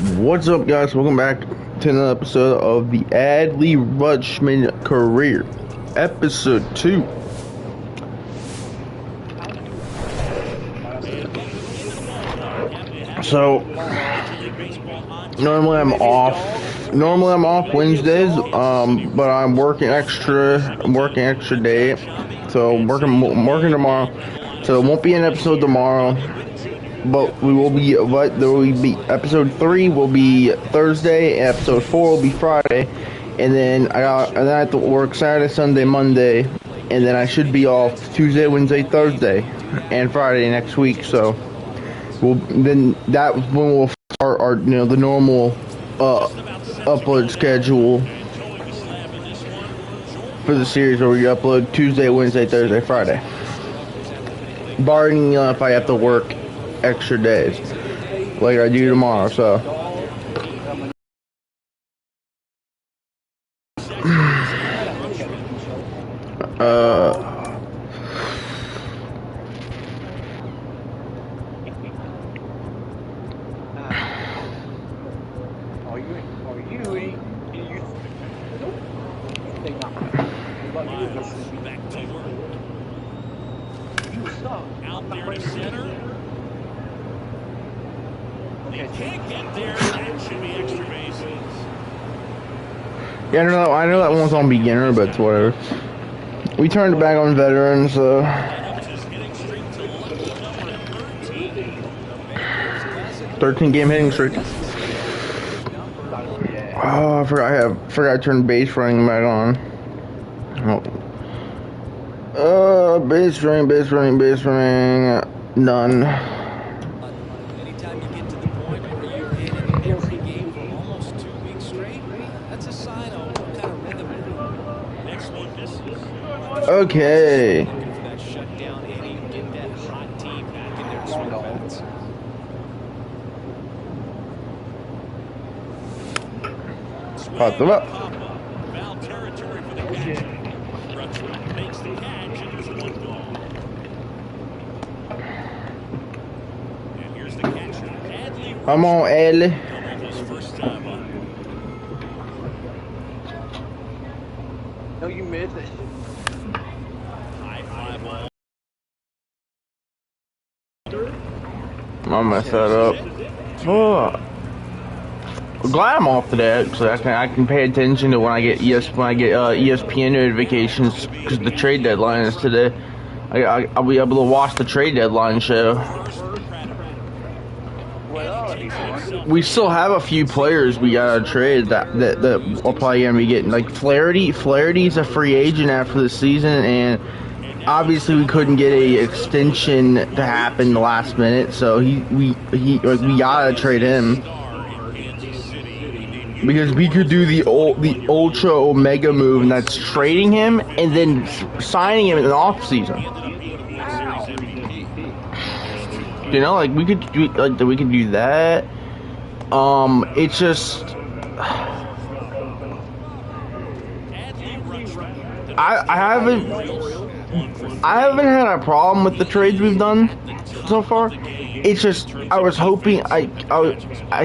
What's up, guys? Welcome back to another episode of the Adley Rutschman career, episode 2. So, normally I'm off Wednesdays, but I'm working extra day, so I'm working tomorrow, so it won't be an episode tomorrow. But there will be episode 3 will be Thursday, episode 4 will be Friday, and then I have to work Saturday, Sunday, Monday, and then I should be off Tuesday, Wednesday, Thursday, and Friday next week. So when we'll start our the normal upload schedule for the series, where we upload Tuesday, Wednesday, Thursday, Friday, barring if I have to work extra days like I do tomorrow. So out there to center. They can't get there. That should be extra bases. yeah, I know that one's on beginner, but it's whatever. We turned it back on veterans, so 13 game hitting streak. Oh, I forgot I turned base running back on. Base running, none. Anytime you get to the point where you're hitting every game for almost 2 weeks straight, that's a sign of what kind of rhythm. Next one misses. Okay. Looking for that shutdown inning, get that hot team back in their swing bats. Pop them up. Foul territory for the catcher. Rutschman makes the catch, and there's 1 gone. And here's the catcher, Adley. I'm on Adley. His first time up. No, you missed it. High fly ball. I'm gonna mess that up. Oh. I'm glad I'm off today, so I can pay attention to when I get ESPN notifications, because the trade deadline is today. I'll be able to watch the trade deadline show. We still have a few players we gotta trade that we're probably gonna be getting. Like Flaherty's a free agent after the season, and obviously we couldn't get a extension to happen the last minute, so we gotta trade him. Because we could do the ultra omega move, and that's trading him and then signing him in the off season. You know, like we could do that. It's just I haven't had a problem with the trades we've done so far. It's just I was hoping I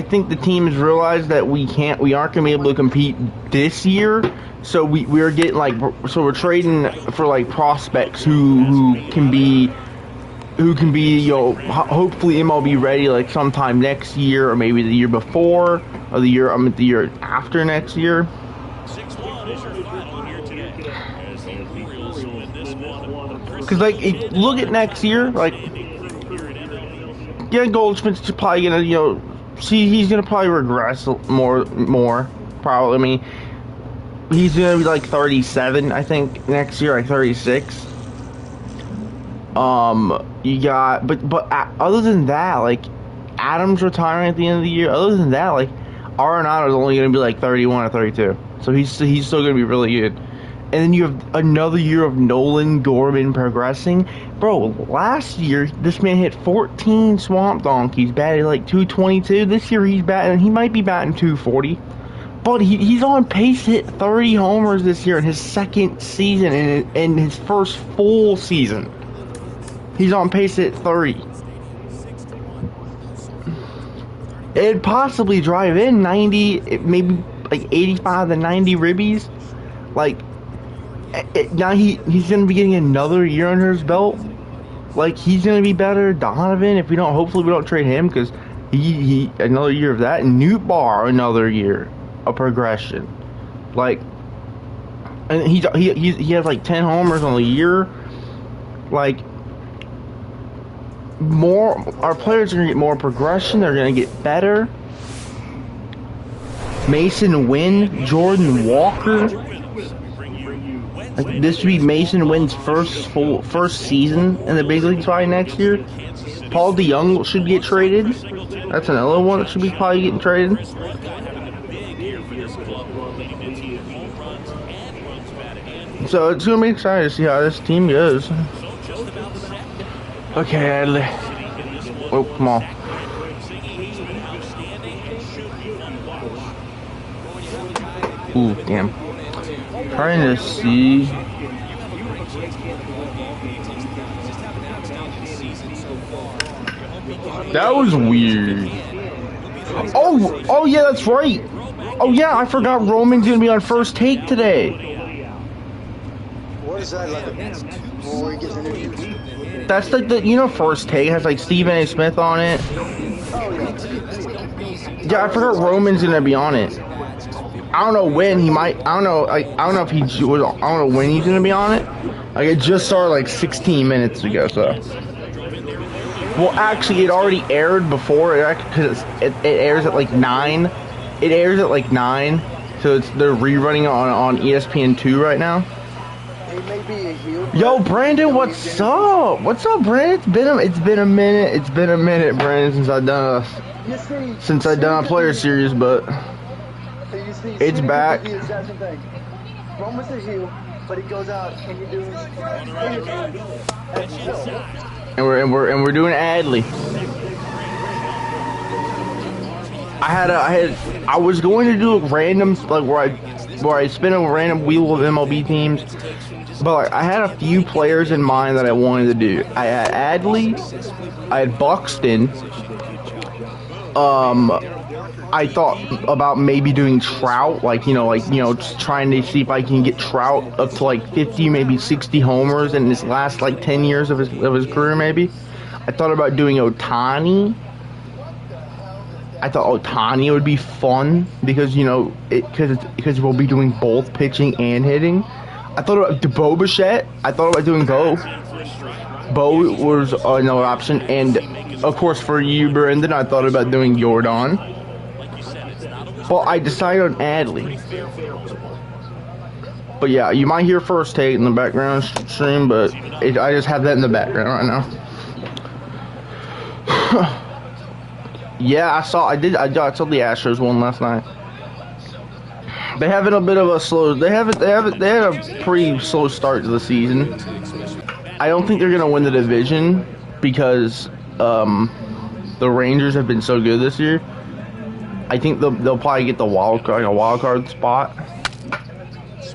think the team has realized that we aren't gonna be able to compete this year, so we're getting we're trading for like prospects who can be hopefully MLB ready like sometime next year, or maybe the year before, or the year after next year. 6-1 is your final here today, as the Orioles win this one. Because look at next year, Goldschmidt's probably gonna he's gonna probably regress more probably. I mean, he's gonna be like 37, I think, next year, like 36. You got, but other than that, like Adams retiring at the end of the year. Other than that, like Arenado is only gonna be like 31 or 32, so he's still gonna be really good. And then you have another year of Nolan Gorman progressing. Bro, last year, this man hit 14 swamp donkeys, batted like 222. This year, he might be batting 240. But he's on pace to hit 30 homers this year in his second season, and his first full season. He's on pace to hit 30. It'd possibly drive in 90, maybe like 85 to 90 ribbies. Like, now he's going to be getting another year under his belt. Like, he's going to be better. Donovan, if we don't, hopefully we don't trade him, because he another year of that. And Newt Bar, another year of progression. Like, and he has like 10 homers on the year. Like, our players are going to get more progression. They're going to get better. Mason Wynn, Jordan Walker. Like, this should be Mason Wynn's first season in the big leagues probably next year. Paul DeYoung should get traded. That's another one that should be probably getting traded. So it's going to be exciting to see how this team goes. Okay, Adley. Oh, come on. Ooh, damn. Trying to see. That was weird. Oh yeah, that's right. Oh yeah, I forgot Roman's gonna be on First Take today. What is that like? Before he gets introduced? That's like the First Take has like Stephen A. Smith on it. Oh yeah. Yeah, I forgot Roman's gonna be on it. I don't know when he might. I don't know. Like, I don't know if he was. I don't know when he's gonna be on it. Like, it just started like 16 minutes ago. So, well, actually, it already aired before because it airs at like 9. It airs at like 9. So they're rerunning on ESPN2 right now. He may be a heel. Yo, Brandon, what's up? What's up, Brandon? It's been a minute. It's been a minute, Brandon, since I've done a player series, but. It's back. Roman's a heel, but he goes out and you're doing and we're doing Adley. I was going to do a random like where I spin a random wheel of MLB teams, but like, I had a few players in mind that I wanted to do. I had Adley, I had Buxton. I thought about maybe doing Trout, just trying to see if I can get Trout up to like 50, maybe 60 homers in his last like 10 years of his career, maybe. I thought about doing Ohtani. I thought Ohtani would be fun because because we'll be doing both pitching and hitting. I thought about Bo Bichette. I thought about doing Bo. Bo was another option, and of course for you, Brendan, I thought about doing Jordan. Well, I decided on Adley. But yeah, you might hear First Take in the background stream, but I just have that in the background right now. Yeah, I saw the Astros one last night. They having a bit of a slow. They had a pretty slow start to the season. I don't think they're gonna win the division because the Rangers have been so good this year. I think they'll probably get a wild card spot. It's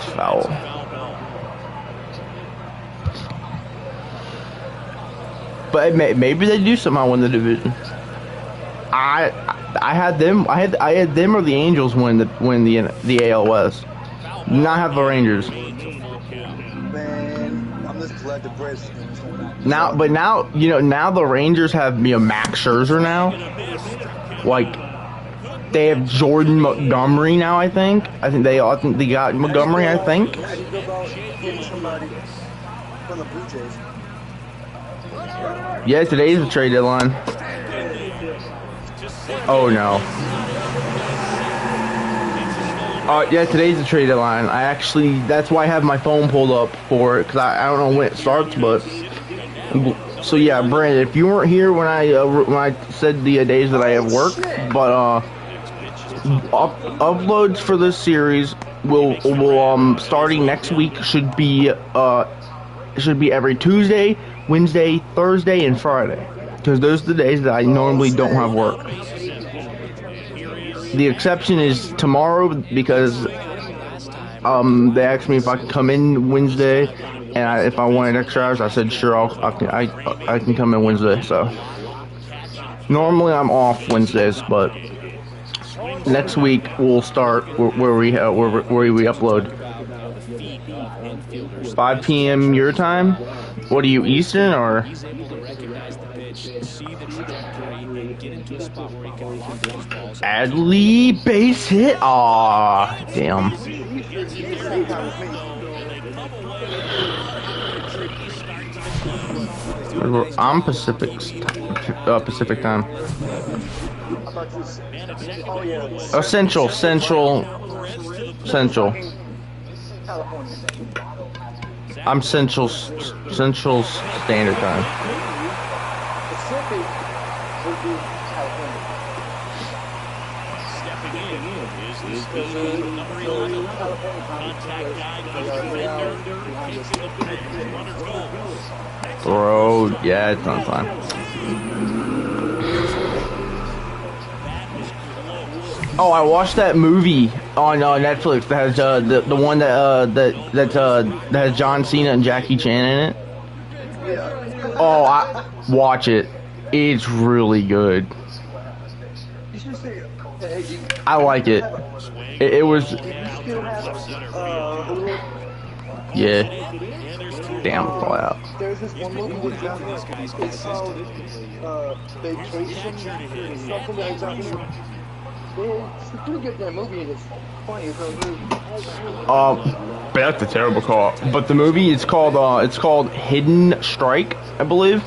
foul. But maybe they do somehow win the division. I had them or the Angels win the AL West. Not have the Rangers. Man, I'm just glad the Braves. Now the Rangers have Max Scherzer now. Like, they have Jordan Montgomery now. I think they got Montgomery. I think. How do you go about getting somebody from the Blue Jays? Yeah, today's the trade deadline. Oh no. Yeah, today's the trade deadline. That's why I have my phone pulled up for it, because I don't know when it starts, but. So yeah, Brandon, if you weren't here when I said the days that I have work, but uploads for this series will starting next week should be every Tuesday, Wednesday, Thursday, and Friday, because those are the days that I normally don't have work. The exception is tomorrow, because they asked me if I could come in Wednesday, and if I wanted extra hours, I said sure, I can come in Wednesday. So Normally I'm off Wednesdays, but next week we'll start where we upload. 5 p.m. your time. What are you, Eastern or? He's able to recognize the pitch, see the trajectory, get into a spot where he can park those balls. Adley base hit. Aw, damn. I'm Pacific time. Oh, Central. I'm Central Standard Time. Pacific would be California. Stepping in is the speed number 11. Contact guy goes defender, kicks in the back, runner's goal. Bro, yeah, it's not fine. Oh, I watched that movie on Netflix that has the one that has John Cena and Jackie Chan in it. Oh, watch it. It's really good. I like it. It was. Yeah. Damn, fall out. There's this one movie that's out. It's called Vacation. Something like that. It's a pretty good damn movie, and it's funny as hell. But that's a terrible call. But the movie is called Hidden Strike, I believe.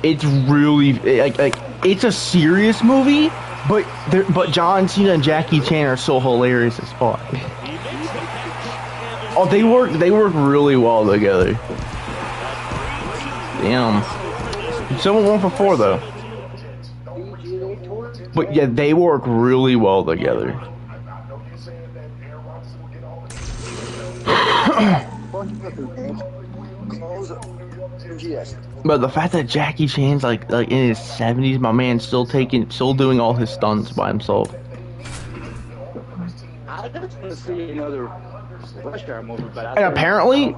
It's really like it's a serious movie, but John Cena and Jackie Chan are so hilarious as fuck. Oh, they work really well together. Damn. Someone 1 for 4 though. But yeah, they work really well together. But the fact that Jackie Chan's like in his 70s, my man's still doing all his stunts by himself. I just want to see another Rush Hour movie, but And apparently,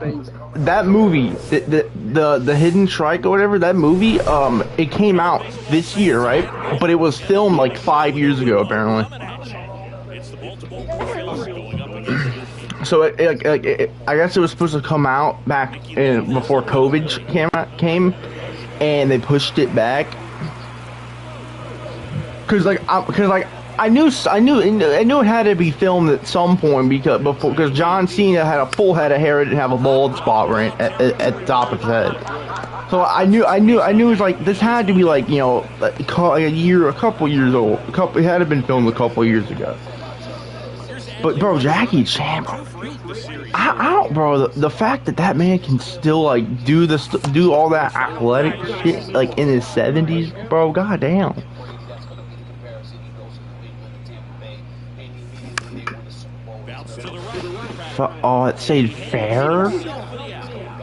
that movie, the Hidden Strike or whatever, that movie, it came out this year, right? But it was filmed like 5 years ago, apparently. So I guess it was supposed to come out back before COVID came, and they pushed it back. Cause I knew it had to be filmed at some point because John Cena had a full head of hair, didn't have a bald spot right at the top of his head. So I knew it was like this had to be like a couple years old. It had to have been filmed a couple years ago. But bro, Jackie Chan, I don't, bro. The fact that man can still like do all that athletic shit like in his 70s, bro. Goddamn. Oh, it said fair?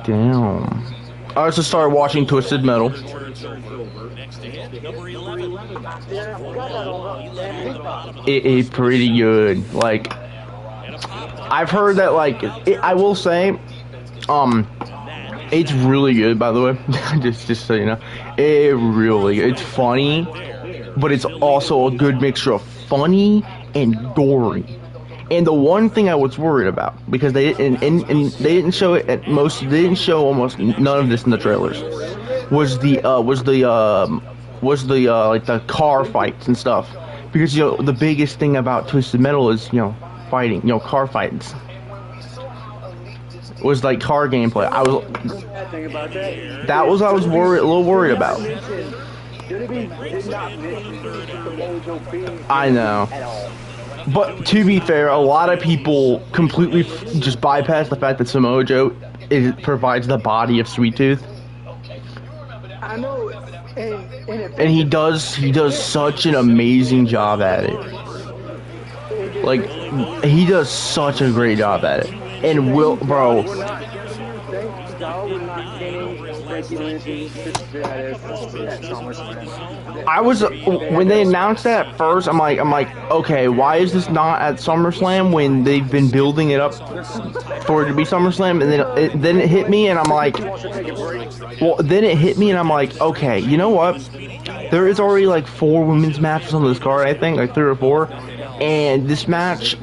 Damn. I just started watching Twisted Metal. It is pretty good. Like, I've heard that, like, I will say, it's really good, by the way. just so you know. It's funny, but it's also a good mixture of funny and gory. And the one thing I was worried about, because they didn't show it at most, they didn't show almost none of this in the trailers, was the car fights and stuff. Because the biggest thing about Twisted Metal is fighting, car fights. Was like car gameplay. I was a little worried about. I know. But to be fair, a lot of people completely just bypass the fact that Samoa Joe provides the body of Sweet Tooth. I know, and he does such an amazing job at it. Like, he does such a great job at it. And bro. I was when they announced that at first, I'm like, okay, why is this not at SummerSlam when they've been building it up for it to be SummerSlam? And then it hit me, and I'm like, okay, you know what? there is already like 4 women's matches on this card, I think, like 3 or 4. And this match,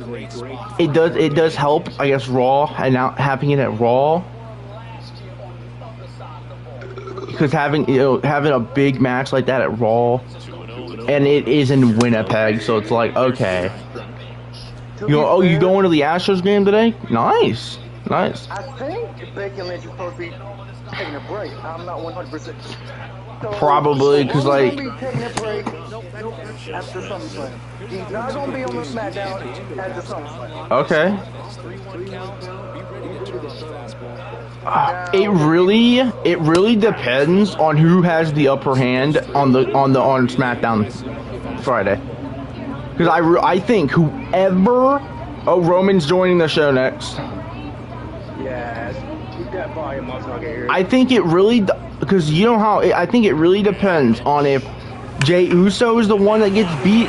it does help, I guess, Raw, and now having it at Raw. Because having a big match like that at Raw, and it is in Winnipeg, so it's like, okay. Oh, you going to the Astros game today? Nice. I think Becky Lynch is supposed to be taking a break. I'm not 100%. So, Probably, because like, he's taking a break after SummerSlam. He's not going to be on the SmackDown after SummerSlam. okay. 3-1 count. Be ready to turn this fastball. It really depends on who has the upper hand on SmackDown Friday. Because I think whoever Roman's joining the show next. Yes, keep that volume up so I can hear it. I think it really, because you know how I think it really depends on if Jey Uso is the one that gets beat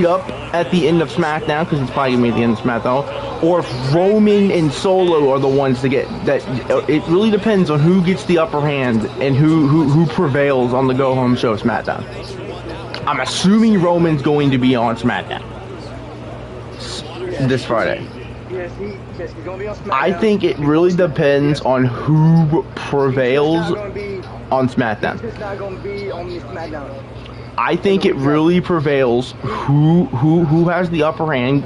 up at the end of SmackDown, because it's probably gonna be at the end of SmackDown, or if Roman and Solo are the ones to get that. It really depends on who gets the upper hand and who prevails on the go home show of SmackDown. I'm assuming Roman's going to be on SmackDown this Friday. Yes, he's going to be on SmackDown. I think it really depends on who prevails on SmackDown. He's not going to be on the SmackDown. I think it really prevails who has the upper hand,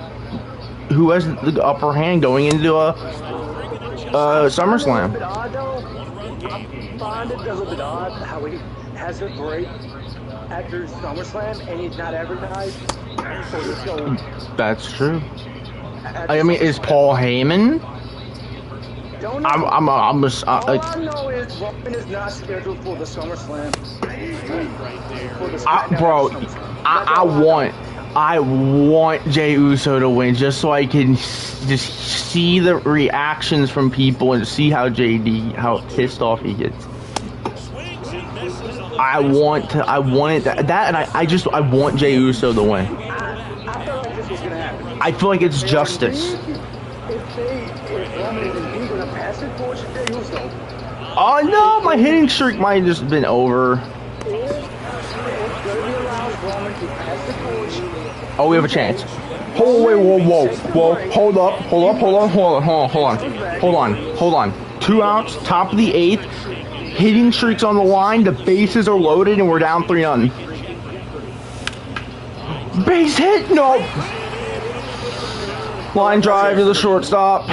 who has the upper hand going into a SummerSlam. I find it a little bit odd how he has a break after SummerSlam and he's not advertised for the show. That's true. I mean, is Paul Heyman? Don't know. All I know is Roman is not scheduled for the SummerSlam. Bro, I want Jey Uso to win just so I can just see the reactions from people and see how pissed off he gets. I want Jey Uso to win. I feel like this was gonna happen. I feel like it's justice. If Roman is indeed gonna pass it for Jey Uso. Oh no, my hitting streak might have just been over. Oh, we have a chance. Oh wait, whoa! Hold on. 2 outs, top of the 8th. Hitting streaks on the line. The bases are loaded, and we're down 3-0. Base hit, no. Line drive to the shortstop.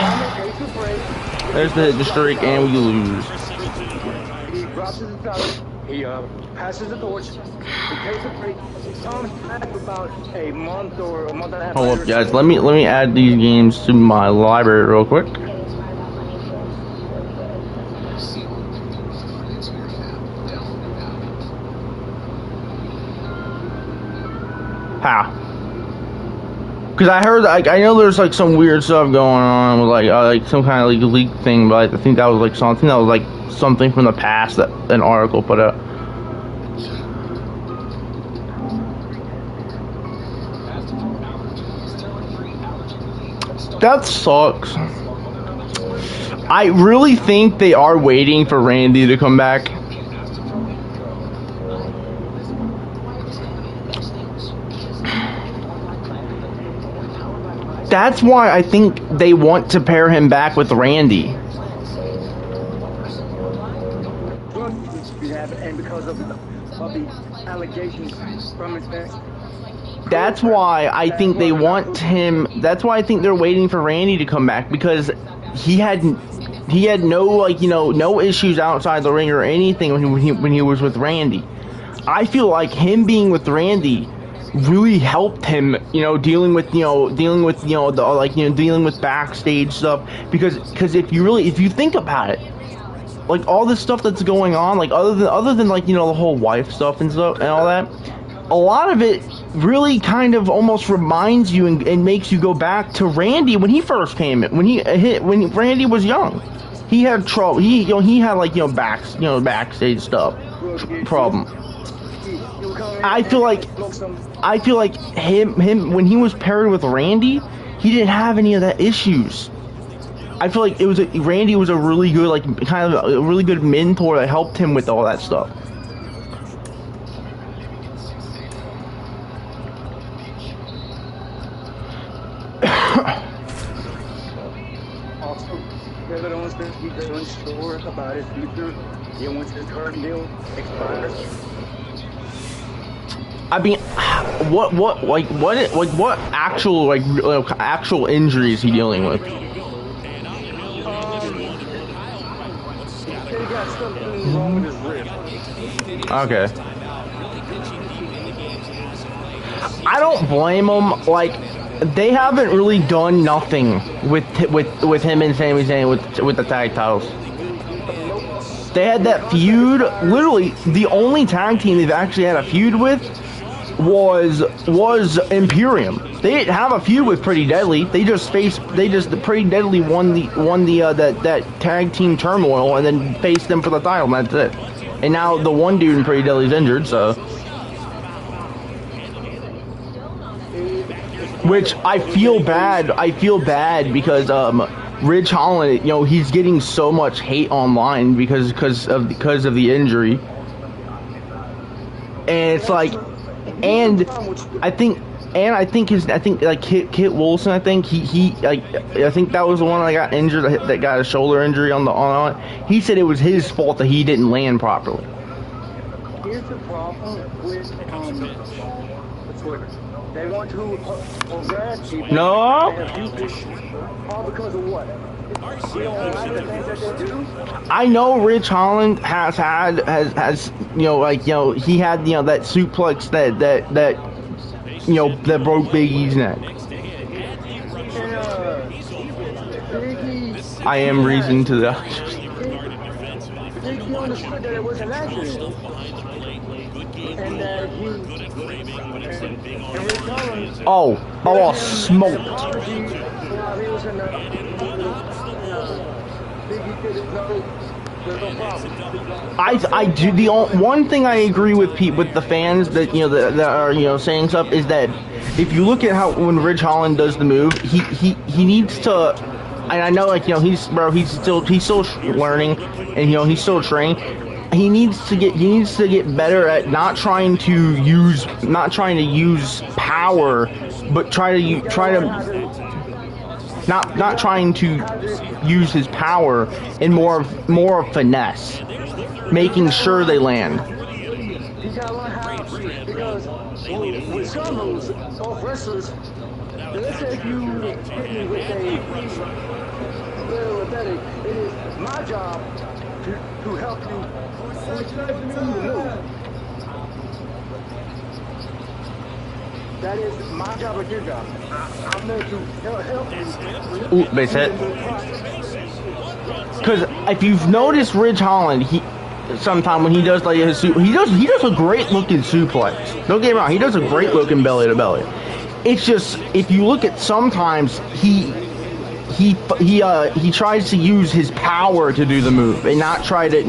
There's the streak, and we lose. He drops his pellet. He passes the torch. He takes a break. He comes back about a month or a month and a half. Hold up, guys. Let me add these games to my library real quick. How? Because I heard, like, I know there's like some weird stuff going on with like some kind of like leak thing, but I think that was like something from the past that an article put out. That sucks. I really think they are waiting for Randy to come back. That's why I think they want to pair him back with Randy. And because of the allegations from his past. That's why I think they want him. That's why I think they're waiting for Randy to come back, because he had no no issues outside the ring or anything when he was with Randy. I feel like him being with Randy really helped him, dealing with backstage stuff, because if you think about it, like all this stuff that's going on, like other than the whole wife stuff and stuff and all that, a lot of it really kind of almost reminds you and makes you go back to Randy when he first came in, when Randy was young. He had trouble. He had backstage stuff problem. I feel like him when he was paired with Randy, he didn't have any of that issues. I feel like Randy was a really good, kind of a really good mentor that helped him with all that stuff. Also, Kevin Owens says he's unsure about his future. Once his current deal expires. I mean, what actual actual injury is he dealing with? He got something wrong with his wrist. Okay. I don't blame him. Like, they haven't really done nothing with him and Sami Zayn with the tag titles. They had that feud. Literally, the only tag team they've actually had a feud with was Imperium. They didn't have a feud with Pretty Deadly. The Pretty Deadly won that tag team turmoil and then faced them for the title, and that's it. And now the one dude in Pretty Deadly's injured, so. Which I feel bad because Ridge Holland, he's getting so much hate online because of the injury. And it's like, and I think Kit Wilson, I think I think that was the one that got injured, that got a shoulder injury on it. He said it was his fault that he didn't land properly. Here's the problem with Twitter. They want to harass people. No. All because of what? We don't like the things that they do. I know Rich Holland has he had that suplex that broke Big E's neck. I am reason to that. Biggie understood that it was an accident. And that smoked. I do. The one thing I agree with the fans that that are saying stuff is that if you look at how when Ridge Holland does the move, he needs to. And I know he's still learning, and he's still training. He needs to get better at not trying to use power, but not trying to use his power in more of finesse, making sure they land. You gotta learn how, because with some moves, both wrestlers, let's say you hit me with a very pathetic, it is my job to help you. That is my job or your job. I'm there to help you. Ooh, base hit. Because if you've noticed Ridge Holland, sometime when he does he does a great looking suplex. Don't get me wrong, he does a great looking belly to belly. It's just if you look at sometimes he tries to use his power to do the move and not try to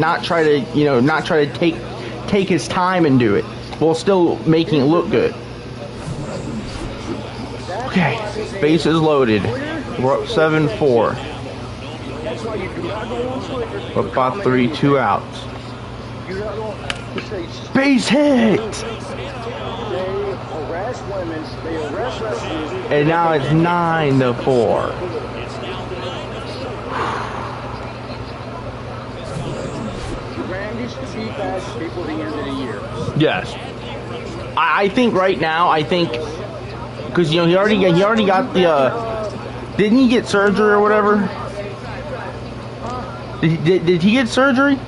take his time and do it while still making it look good. Okay, base is loaded. We're up 7-4. Up by 3, 2 outs. Base hit! And now it's 9-4. Yes. I think right now, because he already got the didn't he get surgery or whatever? Did he get surgery?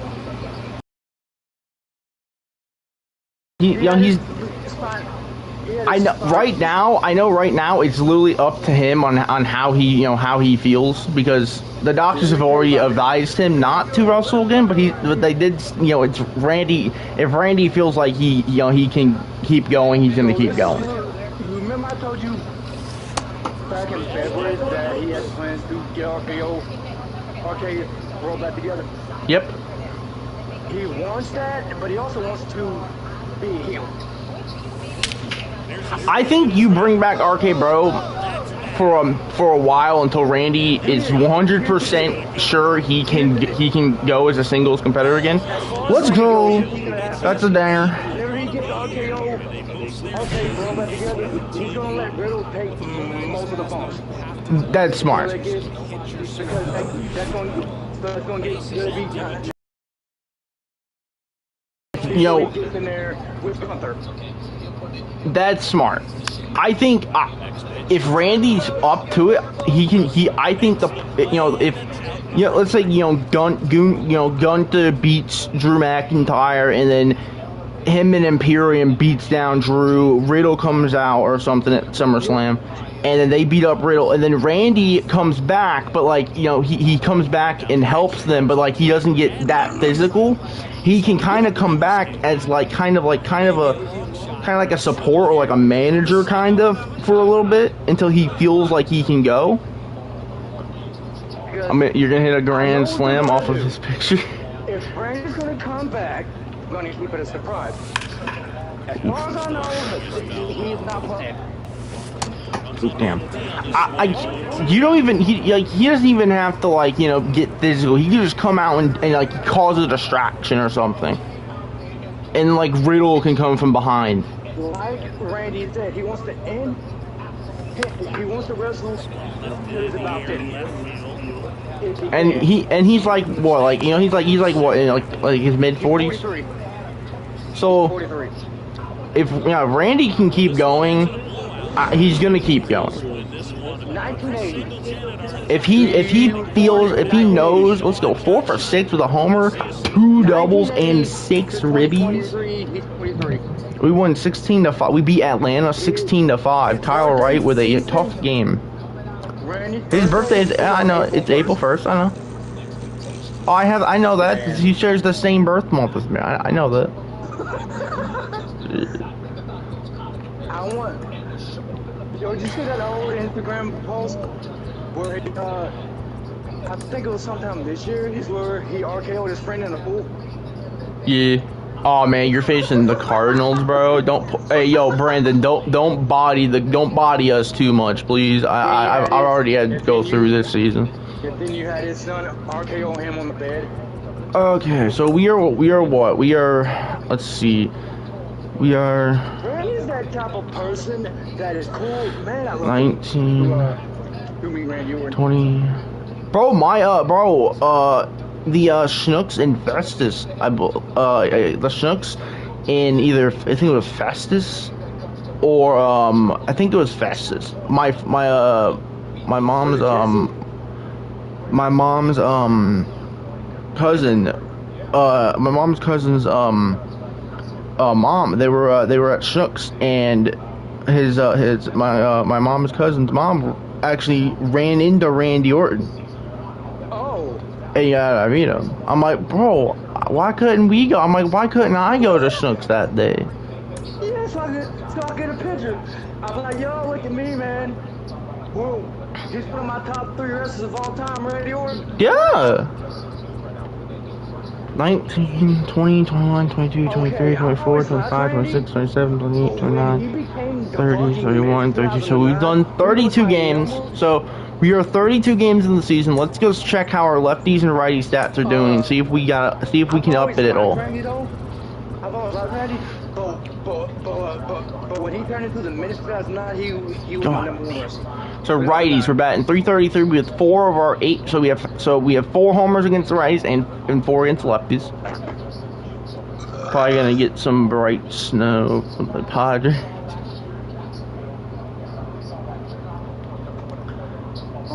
He's I know right now it's literally up to him on how he feels, because the doctors have already advised him not to wrestle again, but they did, it's Randy. If Randy feels like he can keep going, he's going to keep going. Remember I told you back in February that he has plans to get RKO roll back together? Yep. He wants that, but he also wants to be healed. I think you bring back RK Bro for a while until Randy is 100% sure he can go as a singles competitor again. Let's go. That's a dare. Whenever he gets RKO, okay, throw them back together. He's gonna let Riddle take most of the bumps. That's smart. Because that's gonna get good beat time. You know, Gets in there with Gunther. that's smart. I think if Randy's up to it, I think let's say Gunther beats Drew McIntyre, and then him and Imperium beats down Drew. Riddle comes out or something at SummerSlam, and then they beat up Riddle, and then Randy comes back, but he comes back and helps them, but he doesn't get that physical. He can kind of come back as kind of like a support or like a manager kind of for a little bit until he feels like he can go. You're gonna hit a grand slam off of his picture. If Randy's gonna come back, I'm gonna keep it a surprise. As far as I know, he's not playing. Damn. You don't even he doesn't even have to get physical. He can just come out and cause a distraction or something. And Riddle can come from behind. Like Randy said, he wants to end. He wants to wrestle. It's about 50. And he's like what? He's like what? In his mid 40s. 43. So 43. if Randy can keep going, he's gonna keep going. 1980. If he knows, let's go 4 for 6 with a homer, 2 doubles, and 6 ribbies. He's 43. We won 16-5. We beat Atlanta 16-5. Kyle Wright with a tough game. His birthday is, I know, it's April 1st. I know. Oh, I know that because he shares the same birth month as me. I know that. Yo, did you see that old Instagram post where I think it was sometime this year, where he RKO'd his friend in the pool? Yeah. Oh man, you're facing the Cardinals, bro. Hey, yo, Brandon, don't body us too much, please. I've already had to go through this season. And then you had his son RKO him on the bed. Okay, so we are what? We are. Let's see. We are. Randy's that type of person that is cool, man. I love 19. You mean Randy? 20. Bro, the Schnooks and Festus, the Schnooks in either, I think it was Festus or I think it was Festus. My mom's cousin's mom. They were at Schnooks, and my mom's cousin's mom actually ran into Randy Orton. And I mean him. I'm like, bro, why couldn't we go? I'm like, why couldn't I go to Schnooks that day? Yeah, so I get a picture. I'm like, yo, look at me, man. Whoa, he's one of my top 3 wrestlers of all time, Randy Orton. Yeah. 19, 20, 21, 22, 23, 24, 25, 26, 27, 28, 29, 30, 31, 32. So we've done 32 games. So we are 32 games in the season. Let's go check how our lefties and righty stats are doing and see if we can up it at all. I've always liked Randy, but when he turned into the minister last night, he was number 1. So righties, we're batting 333 with 4 of our 8. So we have 4 homers against the righties and 4 against the lefties. Probably gonna get some bright snow from the Padres.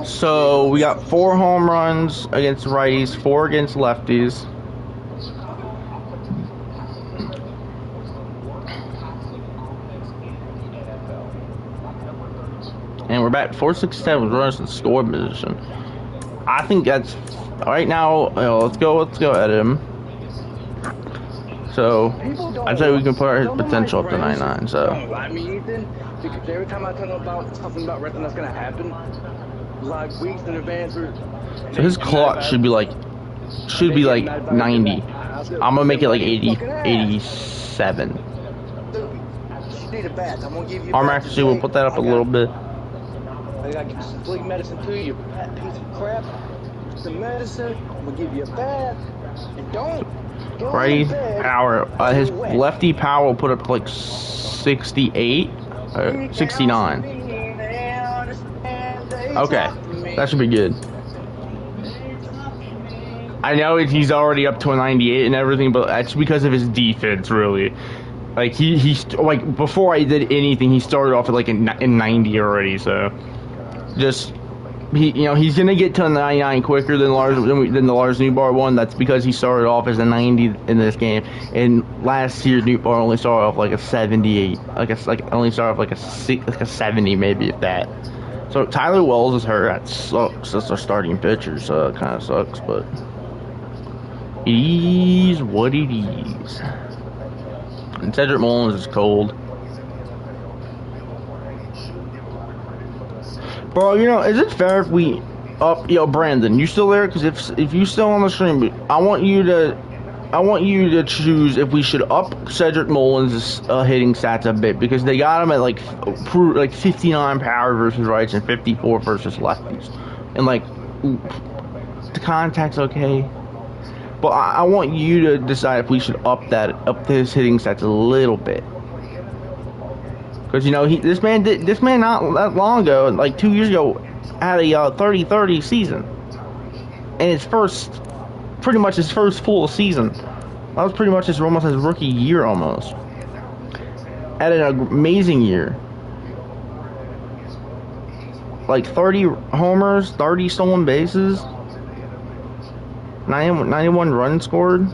So we got 4 home runs against righties, 4 against lefties. And we're back 467 runners in score position. I think that's right now. Let's go at him. So I'd say we can put his potential up to 99. So I mean, Ethan, because every time I tell them about something about wrestling that's gonna happen, like weeks in advance. So his clutch should be like 90. I'm gonna make it like 87. Arm accuracy, we'll put that up a little bit. I gotta give some flea medicine to you, piece of crap. Some medicine, I'm gonna give you a bath. And don't Righty power. His lefty power will put up like 68, 69. Okay, that should be good. I know he's already up to a 98 and everything, but that's because of his defense, really. Like he's like before I did anything, he started off at like in 90 already. So just he's gonna get to a 99 quicker than the Lars Newbar one. That's because he started off as a 90 in this game, and last year Newbar only started off like a 78. Only started off like a 70 maybe at that. So Tyler Wells is hurt. That sucks. That's our starting pitcher, so it kind of sucks, but it is what it is. And Cedric Mullins is cold. Bro, is it fair if we up? Brandon, you still there? Because if you still on the stream, I want you to choose if we should up Cedric Mullins' hitting stats a bit, because they got him at like 59 power versus rights and 54 versus lefties, and like the contact's okay. But I want you to decide if we should up his hitting stats a little bit, because this man not that long ago, like 2 years ago, had a 30-30 season, and pretty much his first full season. That was pretty much almost his rookie year almost. Had an amazing year, like 30 homers, 30 stolen bases. 91 runs scored.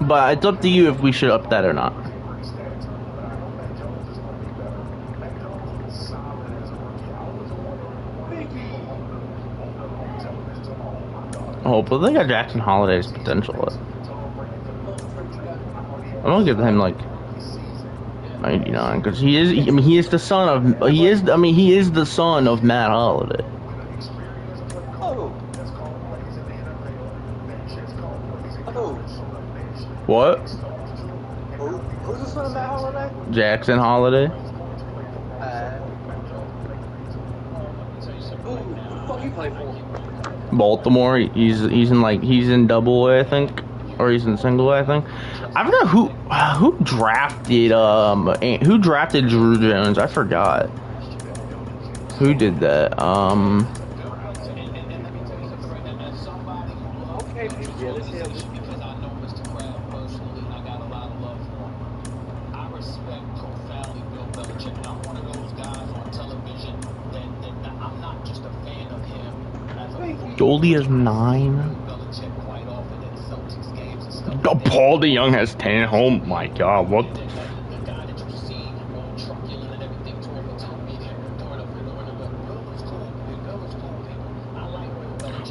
But it's up to you if we should up that or not. Oh, but they got Jackson Holliday's potential. I'm gonna give him like 99 because he is the son of Matt Holliday. What? Who's the son of Matt Holliday? Jackson Holliday. Who the fuck he play for? Baltimore. He's in Double A, I think, or he's in Single A, I think. I forgot who drafted Drew Jones. I forgot who did that. Goldie is 9. Oh, Paul DeYoung has 10. Oh my God, what?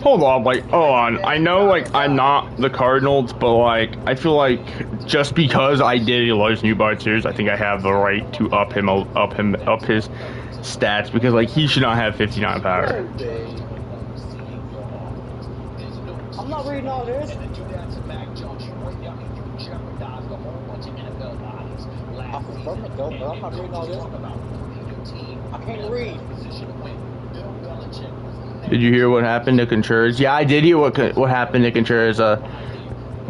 Hold on, I know, I'm not the Cardinals, but, I feel like just because I did a Lars Newbar series, I think I have the right to up his stats, because, he should not have 59 power. I'm not reading all this. I'm from it though, but I'm not reading all this. I can't read. Did you hear what happened to Contreras? Yeah, I did hear what happened to Contreras.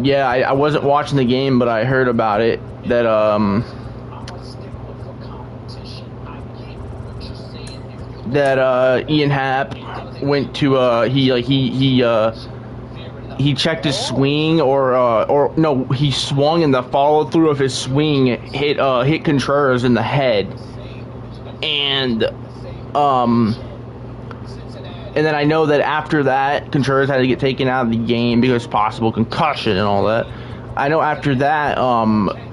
Yeah, I wasn't watching the game, but I heard about it. That Ian Happ went to he checked his swing, or no, he swung, and the follow through of his swing hit Contreras in the head, and then I know that after that Contreras had to get taken out of the game because of possible concussion and all that. I know after that,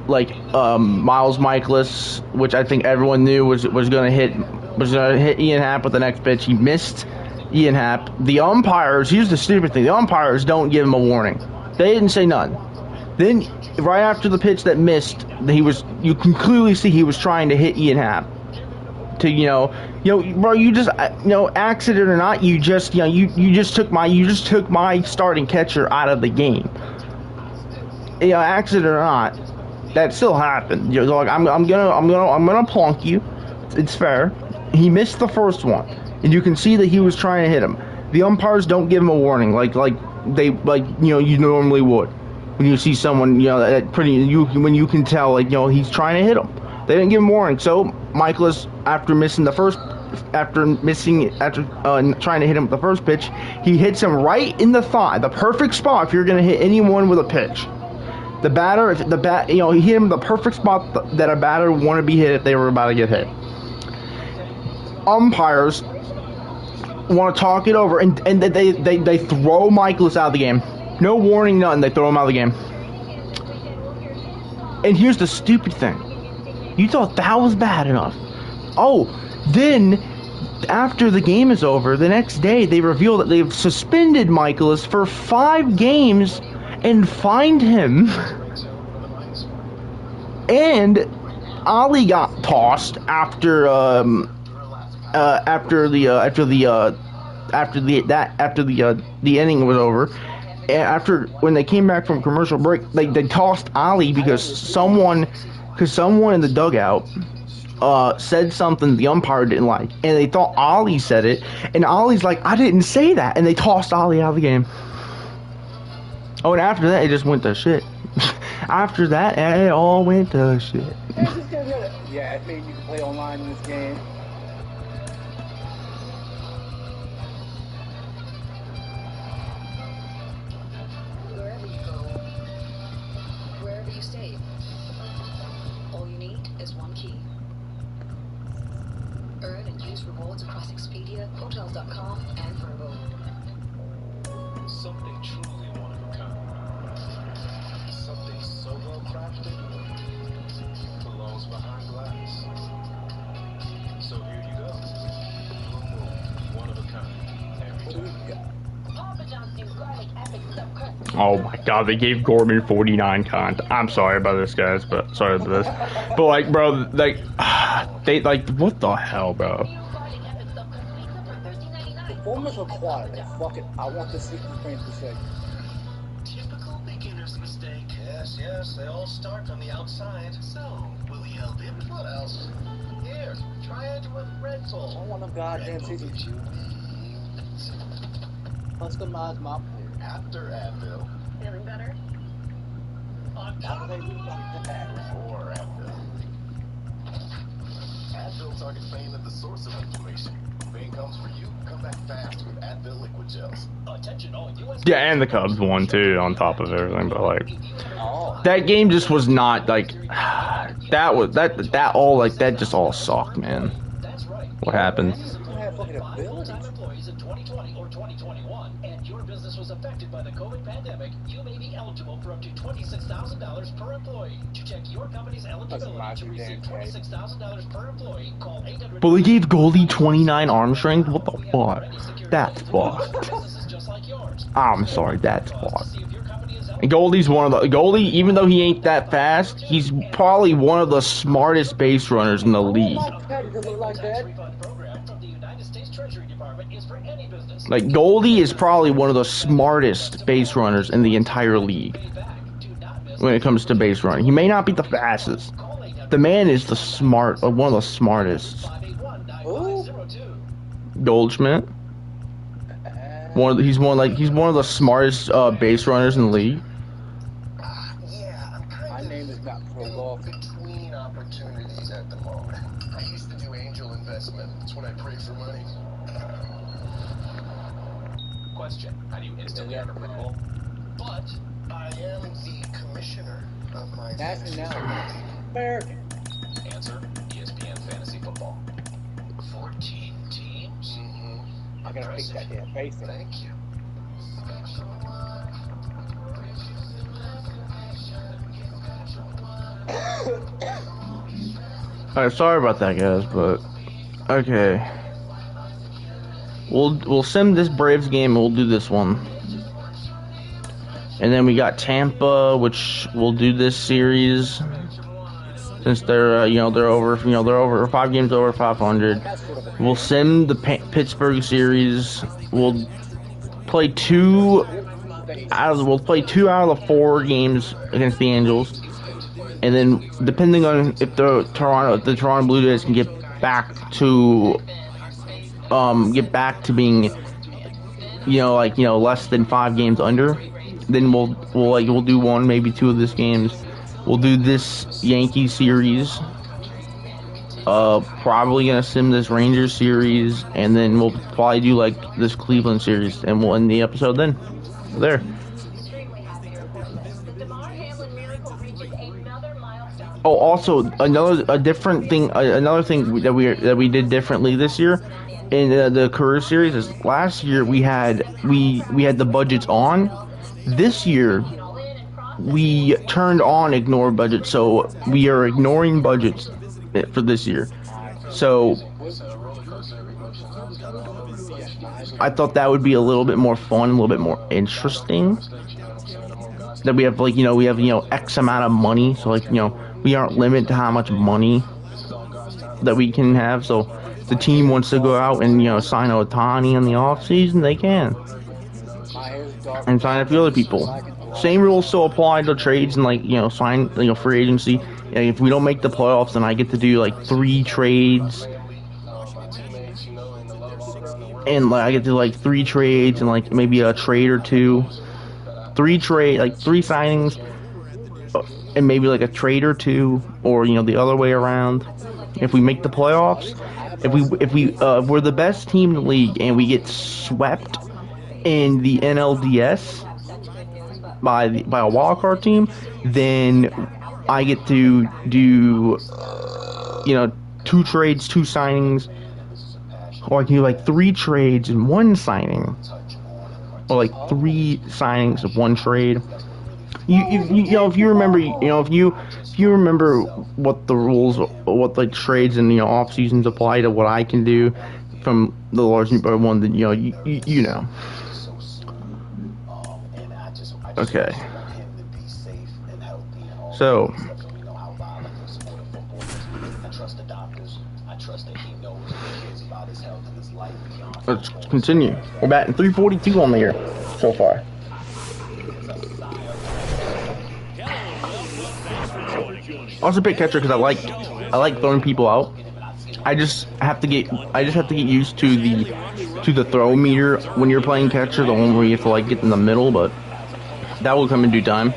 Miles Michaelis, which I think everyone knew was gonna hit Ian Happ with the next pitch. He missed Ian Happ. The umpires, here's the stupid thing, the umpires don't give him a warning. They didn't say none. Then, right after the pitch that missed, you can clearly see he was trying to hit Ian Happ. To, bro, you just, accident or not, you just took my starting catcher out of the game. Accident or not. that still happened. You're like, I'm gonna plunk you. It's fair. He missed the first one, and you can see that he was trying to hit him. The umpires don't give him a warning, like you normally would when you see someone, that when you can tell, he's trying to hit him. They didn't give him a warning. So Michaelis, after trying to hit him with the first pitch, he hits him right in the thigh, the perfect spot if you're gonna hit anyone with a pitch. The batter, he hit him in the perfect spot that a batter would want to be hit if they were about to get hit. Umpires want to talk it over, and they throw Michaelis out of the game. No warning, nothing. They throw him out of the game. And here's the stupid thing. You thought that was bad enough. Oh, then after the game is over, the next day they reveal that they've suspended Michaelis for 5 games and fined him. And Adley got tossed after the inning was over. After when they came back from commercial break, they tossed Adley because someone in the dugout said something the umpire didn't like, and they thought Adley said it, and Ollie's like, I didn't say that, and they tossed Adley out of the game. Oh, and after that, it just went to shit. After that, it all went to shit. Yeah, it made you play online in this game. Wherever you go, wherever you stay, all you need is one key. Earn and use rewards across Expedia, Hotels.com, and Vrbo. Something truly one of a kind. Something so well crafted, belongs behind glass. So here you go. Blue Moon, one of a kind. Every time. Oh my god, they gave Gorman 49 content. I'm sorry about this, guys, but sorry about this. But bro, they what the hell, bro? Performance required. Fuck it. I want the 60 frames per second. Typical beginner's mistake. Yes, they all start on the outside. So, will he help him? What else? Here, try it with rental. I want a goddamn 60. Customize my player. After Advil. Feeling better? On top of before Advil. Advil targets pain at the source of inflammation. Pain comes for you. Come back fast with Advil liquid gels. Attention all US. Yeah, and the Cubs won too, on top of everything. But that game just was not that just all sucked, man. That's right. What happened? Employees in 2020 or 2021, and your business was affected by the COVID pandemic, you may be eligible for up to $26,000 per employee. To check your company's eligibility to receive $26,000 per employee, call 800. But they gave Goldie 29 arm strength? What the fuck? That's fucked. I'm sorry, that's fucked. And Goldie's Goldie, even though he ain't that fast, he's probably one of the smartest base runners in the league. Like, Goldie is probably one of the smartest base runners in the entire league when it comes to base running. He may not be the fastest. The man is one of the smartest. Goldschmidt. He's one of the smartest base runners in the league. My name is not Prolog. Between opportunities at the moment. I used to do angel investment. That's when I prayed for money. Question: how do you instantly earn approval? But I am the commissioner of my nationality. American. Answer: ESPN Fantasy Football. 14 teams. I gotta fix that damn face. Thank you. Alright, sorry about that, guys, but okay. We'll sim this Braves game and we'll do this one. And then we got Tampa, which we'll do this series since they're they're over 5 games over 500. We'll sim the Pittsburgh series. We'll play 2 out of the 4 games against the Angels. and then depending on if the Toronto Blue Jays can get back to being, less than 5 games under, then we'll do one, maybe 2 of this games. We'll do this Yankee series. Probably gonna sim this Rangers series, and then we'll probably do like this Cleveland series, and we'll end the episode then. There. Oh, also another thing that we did differently this year in the career series is last year we had the budgets on. This year we turned on ignore budgets, so we are ignoring budgets for this year. So I thought that would be a little bit more fun, a little bit more interesting. That we have X amount of money, so we aren't limited to how much money that we can have. So if the team wants to go out and sign Ohtani in the off season, they can, and sign a few other people. Same rules still apply to trades and sign free agency. If we don't make the playoffs, then I get to do 3 trades, and I get to 3 trades and maybe a trade or 2, 3 signings, and maybe a trade or 2, or the other way around. If we make the playoffs, if we're the best team in the league and we get swept in the NLDS by a wild card team, then I get to do 2 trades, 2 signings, or I can do 3 trades and 1 signing, or 3 signings of 1 trade. If you remember what the rules, what trades and off seasons apply to what I can do from the large one, then you know. Okay. So let's continue. We're batting .342 on the year so far. I also pick catcher because I like throwing people out. I just have to get used to the throw meter when you're playing catcher, the one where you have to get in the middle, but that will come in due time.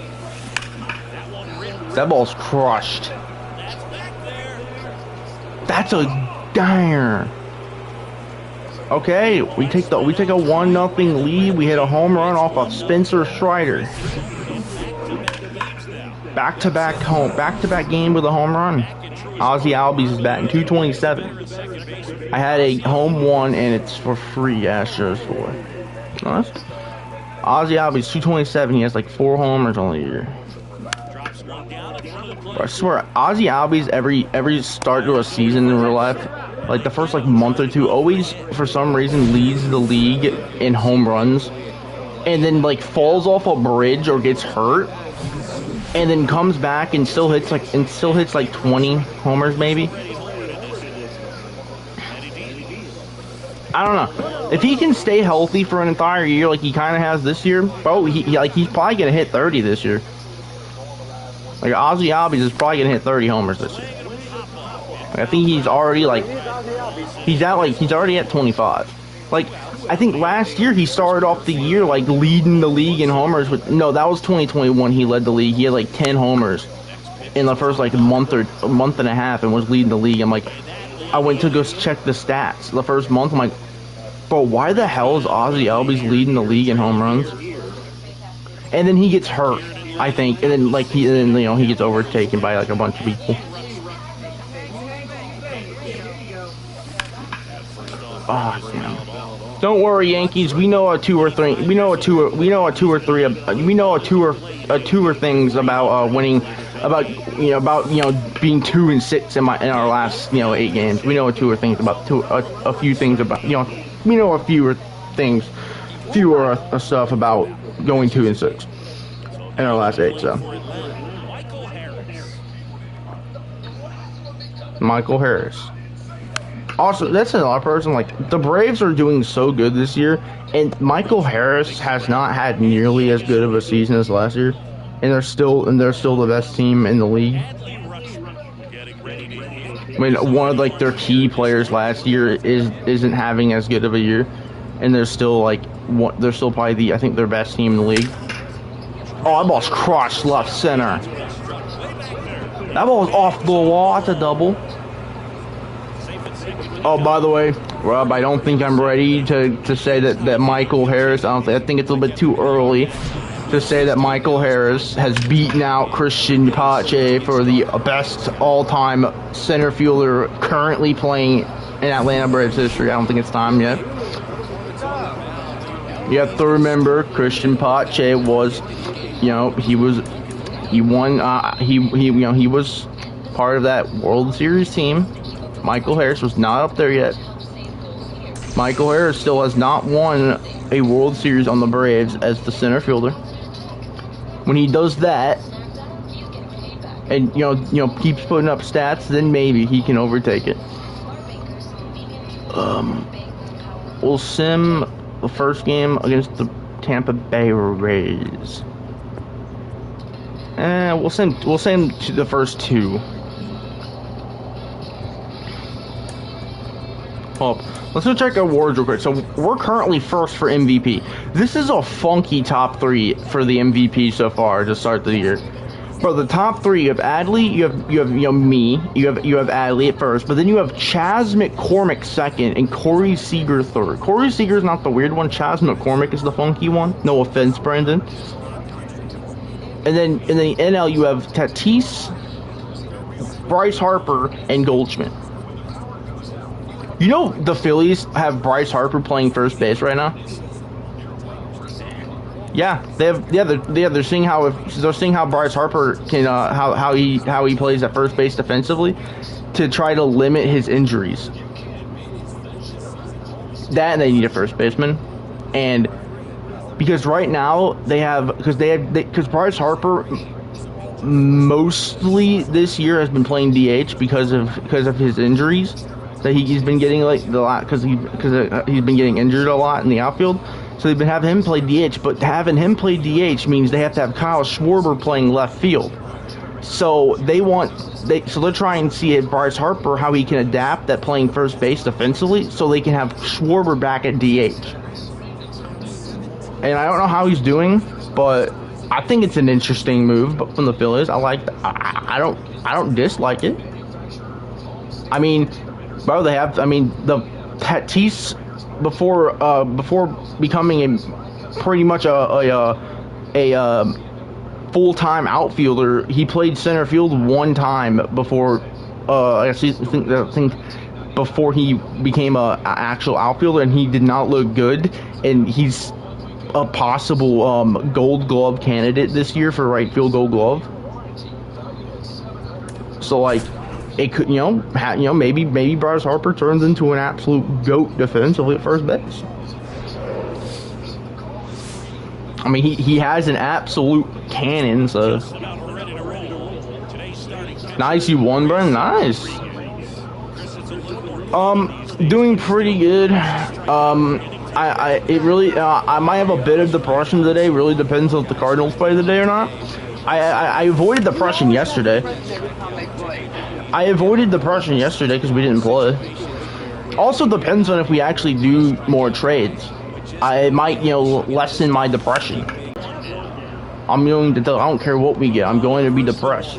That ball's crushed. That's a diner. Okay, we take a 1-0 lead. We hit a home run off of Spencer Strider. Back-to-back game with a home run. Ozzy Albies is batting .227. I had a home 1, and it's for free Astros for. Ozzy Albies .227. He has 4 homers on the year. I swear, Ozzy Albies every start to a season in real life, the first month or 2, always for some reason leads the league in home runs, and then falls off a bridge or gets hurt, and then comes back and still hits 20 homers maybe. I don't know if he can stay healthy for an entire year like he kind of has this year. Bro, he's probably gonna hit 30 this year. Ozzy Albies is probably gonna hit 30 homers this year. I think he's already he's already at 25. I think last year he started off the year leading the league in homers with that was 2021. He led the league. He had 10 homers in the first month and a half and was leading the league. I went to go check the stats the first month. I'm bro, why the hell is Ozzy Albies leading the league in home runs? And then he gets hurt, I think, and then he gets overtaken by a bunch of people. Don't worry, Yankees. We know a 2 or 3. We know a 2 or things about winning, about being 2-6 in our last 8 games. We know a 2 or things about a few things about we know a fewer stuff about going 2-6 in our last 8. So Michael Harris. Also, that's another person, the Braves are doing so good this year, and Michael Harris has not had nearly as good of a season as last year. and they're still the best team in the league. I mean, one of like their key players last year isn't having as good of a year, and they're still they're still probably I think their best team in the league. Oh, that ball's crushed left center. That ball was off the wall. That's a double. Oh, by the way, Rob, I don't think I'm ready to say that Michael Harris. I think it's a little bit too early to say that Michael Harris has beaten out Christian Pache for the best all-time center fielder currently playing in Atlanta Braves history. I don't think it's time yet. You have to remember, Christian Pache was, he was part of that World Series team. Michael Harris was not up there yet. Michael Harris still has not won a World Series on the Braves as the center fielder. When he does that, and keeps putting up stats, then maybe he can overtake it. We'll sim the first game against the Tampa Bay Rays. We'll sim to the first two. Let's go check awards real quick. So we're currently first for MVP. This is a funky top three for the MVP so far to start the year. For the top three, you have Adley, you have me, you have Adley at first, but then you have Chas McCormick second and Corey Seager third. Corey Seager's not the weird one. Chas McCormick is the funky one. No offense, Brandon. And then in the NL you have Tatis, Bryce Harper, and Goldschmidt. You know the Phillies have Bryce Harper playing first base right now. Yeah, they're seeing how Bryce Harper can how he plays at first base defensively to try to limit his injuries. That and they need a first baseman, and because right now because Bryce Harper mostly this year has been playing DH because of his injuries. That he's been getting because he's been getting injured a lot in the outfield, so they've been having him play DH. But having him play DH means they have to have Kyle Schwarber playing left field. So they're trying to see at Bryce Harper how he can adapt at playing first base defensively, so they can have Schwarber back at DH. And I don't know how he's doing, but I think it's an interesting move from the Phillies. I like that. I don't dislike it. I mean. Bro, the Tatis before becoming pretty much a full-time outfielder, he played center field one time before I think before he became a actual outfielder, and he did not look good, and he's a possible Gold Glove candidate this year for right field Gold Glove. So it could, maybe Bryce Harper turns into an absolute GOAT defensively at first base. I mean, he has an absolute cannon, so. Nice, you won, Bren. Nice. Doing pretty good. I might have a bit of depression today. Really depends on if the Cardinals play today or not. I avoided depression yesterday. Because we didn't play. Also depends on if we actually do more trades. I might, lessen my depression. I don't care what we get. I'm going to be depressed.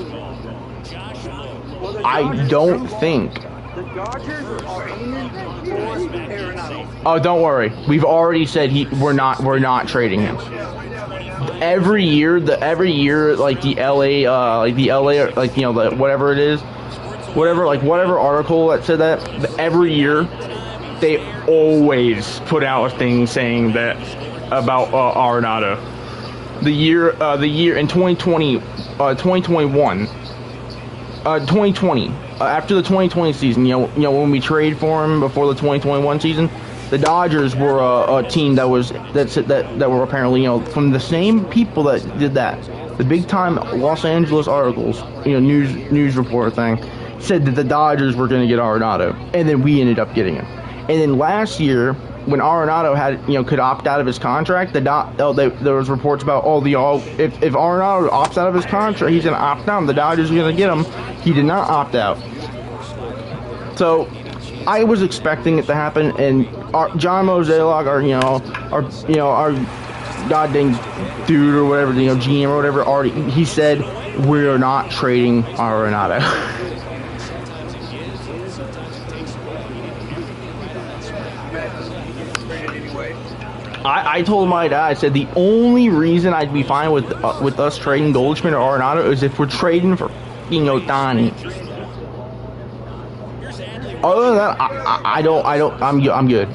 I don't think. The Dodgers are aiming for Arenado. Oh, don't worry. We've already said we're not trading him. Every year, like the whatever it is. Whatever article that said that, every year they always put out a thing saying that about Arenado. The year in 2020, 2020, after the 2020 season, when we traded for him before the 2021 season, the Dodgers were a team that were apparently from the same people that did that. The big time Los Angeles articles, news reporter thing, said that the Dodgers were going to get Arenado, and then we ended up getting him. And then last year, when Arenado had, could opt out of his contract, there was reports about, if Arenado opts out of his contract, he's going to opt out. The Dodgers are going to get him. He did not opt out. So I was expecting it to happen, and John Mozeliak, our goddamn dude or whatever, GM or whatever, he said, we're not trading Arenado. I told my dad, I said the only reason I'd be fine with us trading Goldschmidt or Arenado is if we're trading for Ohtani. Other than that, I'm good.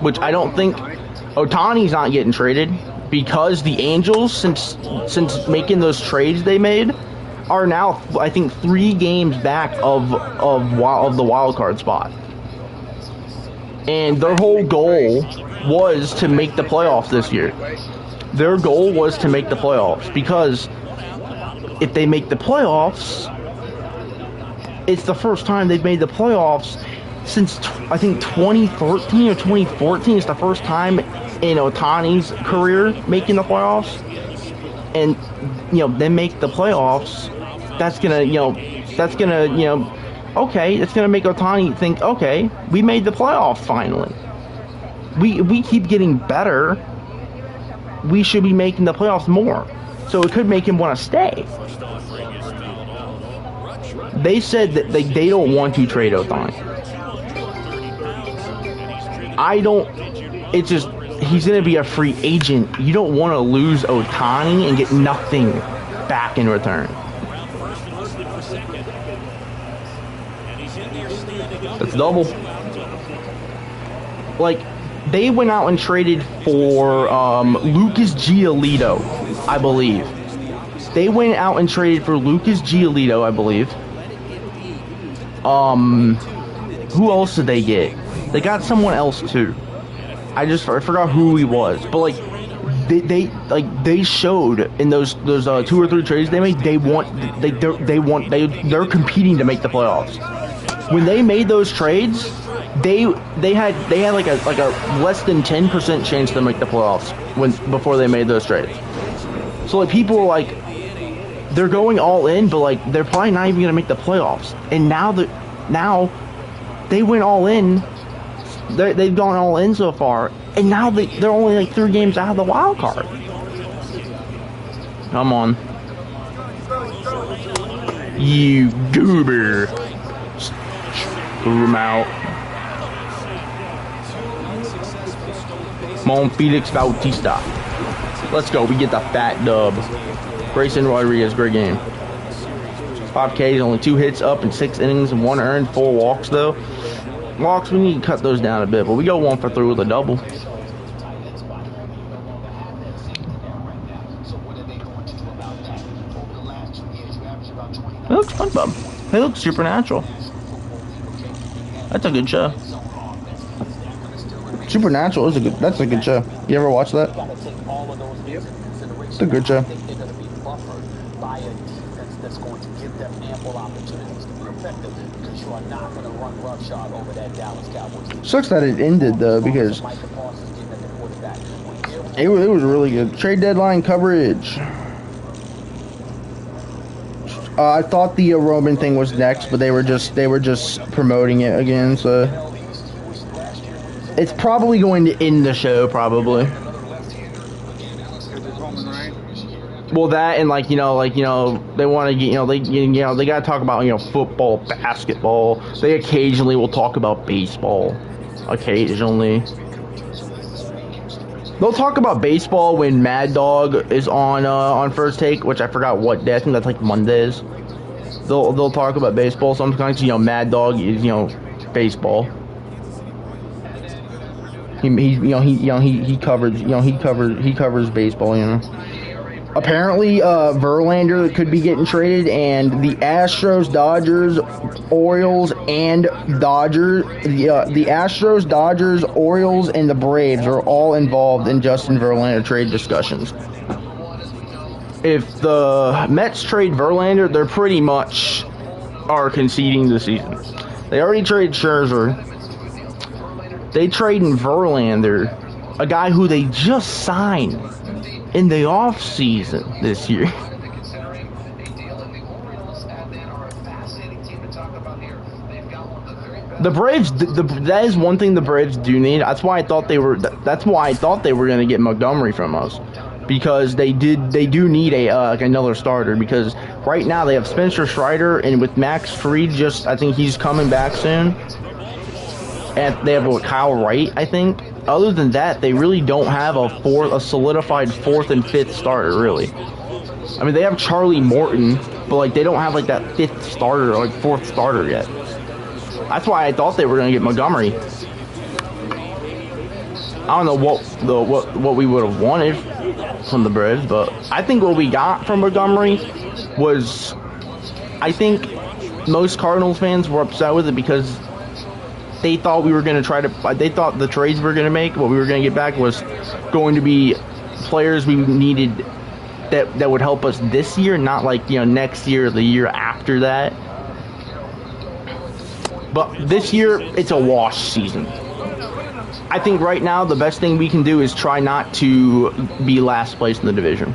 Which I don't think Ohtani's not getting traded because the Angels, since making those trades they made, are now I think 3 games back of the wild card spot, and their whole goal was to make the playoffs this year. Their goal was to make the playoffs, because if they make the playoffs, it's the first time they've made the playoffs since I think 2013 or 2014. It's the first time in Ohtani's career making the playoffs, and they make the playoffs. That's gonna okay, it's gonna make Ohtani think, okay, we made the playoffs finally. We keep getting better. We should be making the playoffs more. So it could make him want to stay. They said that they don't want to trade Ohtani. It's just, he's going to be a free agent. You don't want to lose Ohtani and get nothing back in return. That's double. Like, they went out and traded for Lucas Giolito, I believe. They went out and traded for Lucas Giolito, I believe. Who else did they get? They got someone else too. I forgot who he was. But like, they showed in those 2 or 3 trades they made, they're competing to make the playoffs. When they made those trades, they had like a less than 10% chance to make the playoffs before they made those trades. So like, people were like, they're going all in, but like, they're probably not even gonna make the playoffs. And now they went all in. They've gone all in so far, and now they're only like 3 games out of the wild card. Come on, you goober! Screw him out. Come on, Felix Bautista. Let's go. We get the fat dub. Grayson Rodriguez, great game. 5 Ks, only 2 hits up in 6 innings and 1 earned, 4 walks though. Walks, we need to cut those down a bit, but we go 1 for 3 with a double. It looks fun, bub. It looks supernatural. That's a good show. Supernatural is that's a good show. You ever watch that? It's a good show. Sucks that it ended though, because it was really good. Trade deadline coverage. I thought the Roman thing was next, but they were just promoting it again. So it's probably going to end the show, probably. Well, that and they want to get they got to talk about football, basketball. They occasionally will talk about baseball. Occasionally, they'll talk about baseball when Mad Dog is on First Take, which I forgot what day. I think that's like Mondays. They'll talk about baseball sometimes. Mad Dog is baseball. He covers baseball. Apparently, Verlander could be getting traded, and the Astros, Dodgers, Orioles, and the Astros, Dodgers, Orioles, and the Braves are all involved in Justin Verlander trade discussions. If the Mets trade Verlander, they're pretty much are conceding the season. They already traded Scherzer. They trading Verlander, a guy who they just signed in the offseason this year. The Braves, that is one thing the Braves do need. That's why I thought they were going to get Montgomery from us, because they do need another starter, because right now they have Spencer Strider, and with Max Fried, I think he's coming back soon. And they have Kyle Wright, I think. Other than that, they really don't have a solidified fourth and fifth starter, really. I mean, they have Charlie Morton, but like they don't have like that fifth starter or like fourth starter yet. That's why I thought they were going to get Montgomery. I don't know what we would have wanted from the Braves, but I think what we got from Montgomery was, I think most Cardinals fans were upset with it because they thought we were going to they thought the trades we were going to make, what we were going to get back was going to be players we needed that would help us this year, not like, next year or the year after that. But this year, it's a wash season. I think right now the best thing we can do is try not to be last place in the division.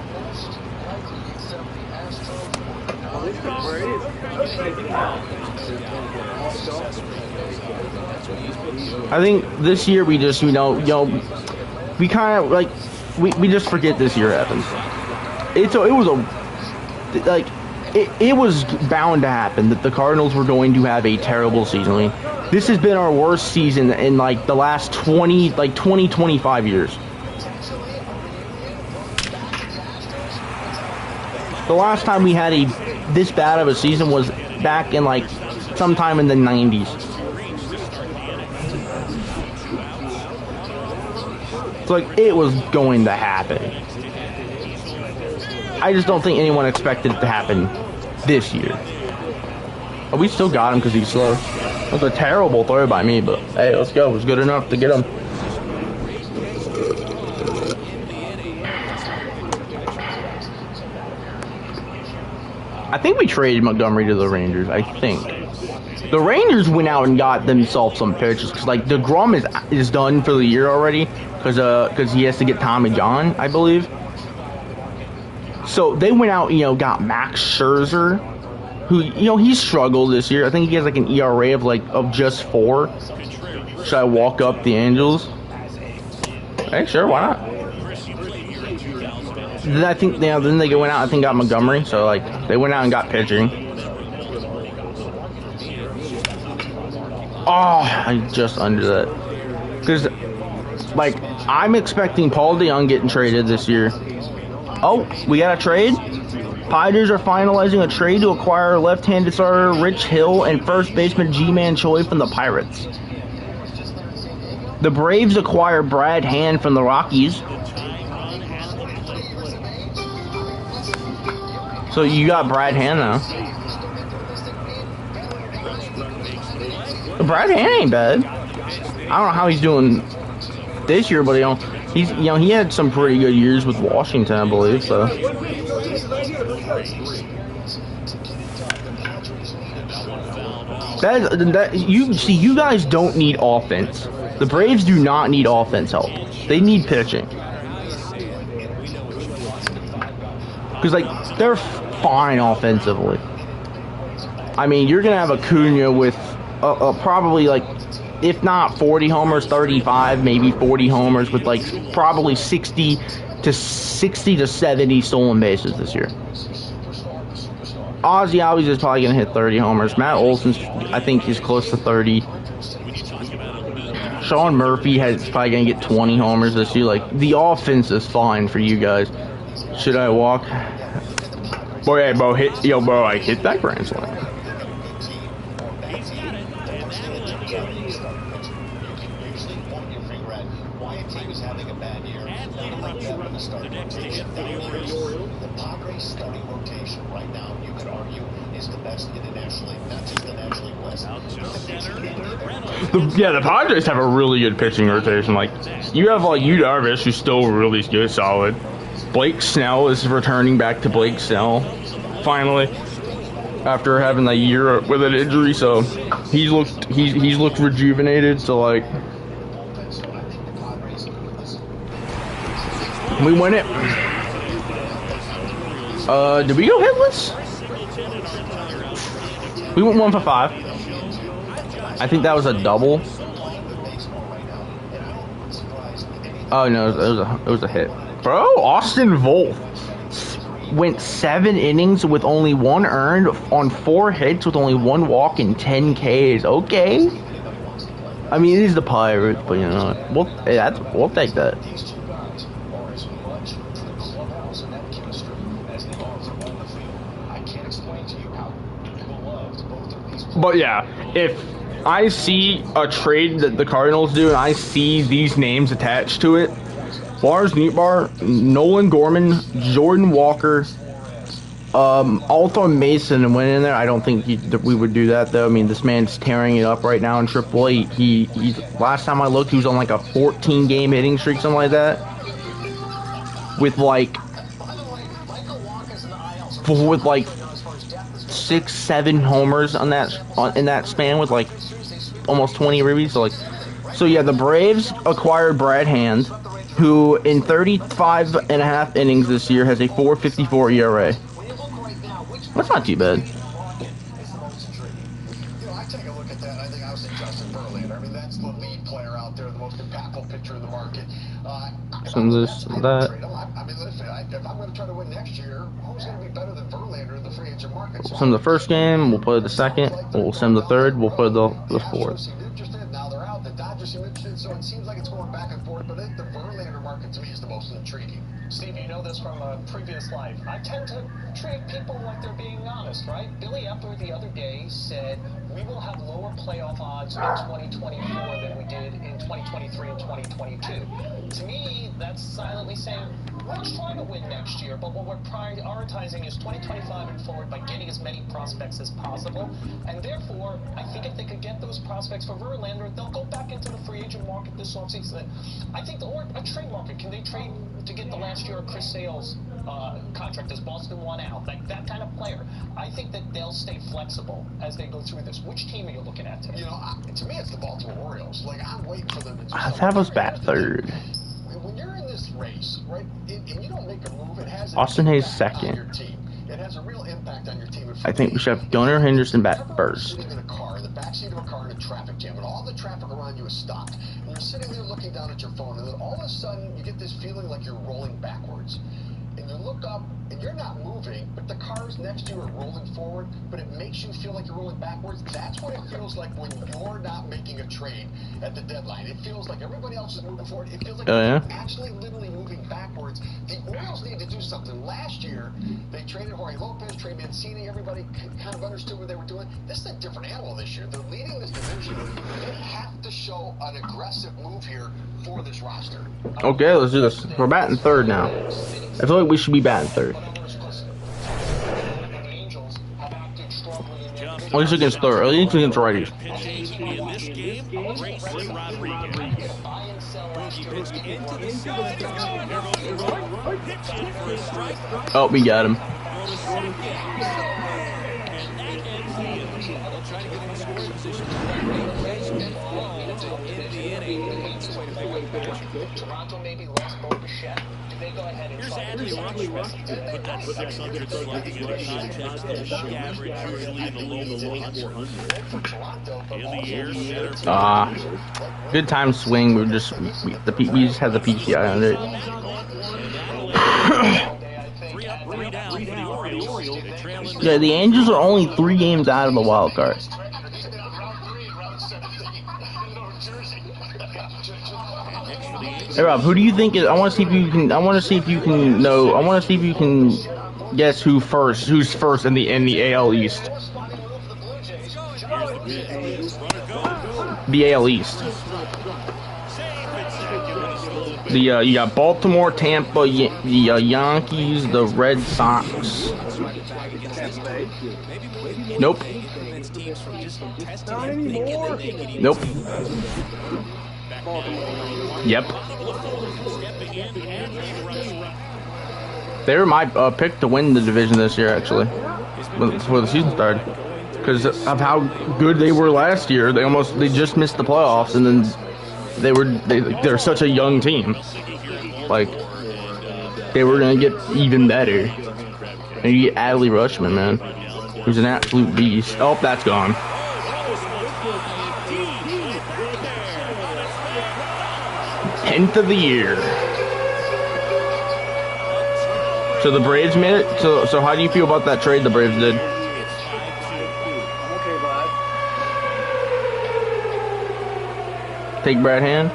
I think this year we just, we kind of like, we just forget this year happens. It was bound to happen that the Cardinals were going to have a terrible season. I mean, this has been our worst season in like the last 25 years. The last time we had this bad of a season was back in like sometime in the 90s. It's like it was going to happen. I just don't think anyone expected it to happen this year. Oh, we still got him because he's slow. It was a terrible throw by me, but hey, let's go. It was good enough to get him. I think we traded Montgomery to the Rangers. I think the Rangers went out and got themselves some pitchers because like DeGrom is done for the year already because he has to get Tommy John, I believe. So they went out, got Max Scherzer, who, he struggled this year. I think he has like an ERA of just 4. Should I walk up the Angels? Hey, sure, why not? Then I think, then they went out, I think got Montgomery. So like they went out and got pitching. Oh, I just under that. Because like I'm expecting Paul DeJong getting traded this year. Oh, we got a trade. Padres are finalizing a trade to acquire left-handed starter Rich Hill and first baseman G-Man Choi from the Pirates. The Braves acquire Brad Hand from the Rockies. So you got Brad Hand now. Brad Hand ain't bad. I don't know how he's doing this year, but he had some pretty good years with Washington, I believe. So you guys don't need offense. The Braves do not need offense help. They need pitching. Because like they're fine offensively. I mean, you're gonna have Acuna with probably like, if not 40 homers, 35, maybe 40 homers with like probably 60 to 70 stolen bases this year. Ozzie Albies is probably going to hit 30 homers. Matt Olson, I think he's close to 30. Sean Murphy is probably going to get 20 homers this year. Like, the offense is fine for you guys. Should I walk? Boy, hey, bro, I hit that grand slam. The Padres starting rotation right now, you could argue, is the best internationally, not just the National West. The Padres have a really good pitching rotation. Like, you have like Yu Darvish, who's still really good, solid. Blake Snell is returning back to Blake Snell, finally, after having a year with an injury. So he's looked rejuvenated. So like, We win it. Did we go hitless? We went 1 for 5. I think that was a double. Oh no, it was a hit. Bro, Austin Volth went 7 innings with only 1 earned on 4 hits with only 1 walk and 10 Ks. Okay. I mean, it is the Pirates, but you know, we'll take that. But yeah, if I see a trade that the Cardinals do and I see these names attached to it, Lars Nootbaar, Nolan Gorman, Jordan Walker, Alton Mason went in there. I don't think we would do that though. I mean, this man's tearing it up right now in AAA. He last time I looked, he was on like a 14-game hitting streak, something like that, with like 6-7 homers in that span with like almost 20 ribbies. So yeah, the Braves acquired Brad Hand, who in 35.5 innings this year has a 4.54 ERA. That's not too bad. I take a look at that. I think I was Justin Verlander. I mean, that's the lead player out there, the most impactful pitcher in the market. Some of this, that. I mean, listen, if I'm going to try to win next year, who's going to be better than Verlander in the free agent market? Some of the first game, we'll play the second. We'll send the third. We'll play the fourth. Now they're out. The Dodgers seem interested, so it seems like it's going back and forth. But I think the Verlander market to me is the most intriguing. Steve, you know this from a previous life. I tend to treat people like they're being honest, right? Billy Epler the other day said we will have lower playoff odds in 2024 than we did in 2023 and 2022. To me, that's silently saying we're trying to win next year, but what we're prioritizing is 2025 and forward by getting as many prospects as possible. And therefore, I think if they could get those prospects for Verlander, they'll go back into the free agent market this offseason. I think, or a trade market. Can they trade to get the last year of Chris Sale's contract as Boston won out? Like that kind of player. I think that they'll stay flexible as they go through this. Which team are you looking at today? You know, to me, it's the Baltimore Orioles. Like, I'm waiting for them to do Let's have us bat third. When you're in this race, right, and you don't make a move, it has Austin Hayes second. Your team. It has a real impact on your team. I think we should have Gunnar Henderson bat first. Sitting in a car, in the backseat of a car in a traffic jam, and all the traffic around you is stopped. And you're sitting there looking down at your phone, and then all of a sudden you get this feeling like you're rolling backwards. And you look up, and you're not moving, but the cars next to you are rolling forward, but it makes you feel like you're rolling backwards. That's what it feels like when you're not making a trade at the deadline. It feels like everybody else is moving forward. It feels like you're actually literally moving backwards. The Orioles need to do something. Last year, they traded Jorge Lopez, Trey Mancini. Everybody kind of understood what they were doing. This is a different animal this year. They're leading this division. They have to show an aggressive move here for this roster. Okay, let's do this. We're batting third now. I feel like we should be batting third. At least against third. At least against righties. Oh, we got him. Toronto maybe lost Bo Bichette. Do they go ahead and try Here's Adley Rutschman put that 600 slugging in a contest at a league average, usually in the low 400s. In the air center. Good time swing. We just had the PTI on it. 3 down for the Orioles. Yeah, the Angels are only 3 games out of the wild card. Hey Rob, who do you think is? I want to see if you can guess who's first in the AL East. The AL East. You got Baltimore, Tampa, the Yankees, the Red Sox. Nope. Nope. Yep. They were my pick to win the division this year, actually, before the season started, because of how good they were last year. They just missed the playoffs, and then they're such a young team. Like, they were gonna get even better. And you get Adley Rutschman, man, who's an absolute beast. Oh, that's gone. 10th of the year. So the Braves made it. So how do you feel about that trade the Braves did? Take Brad Hand.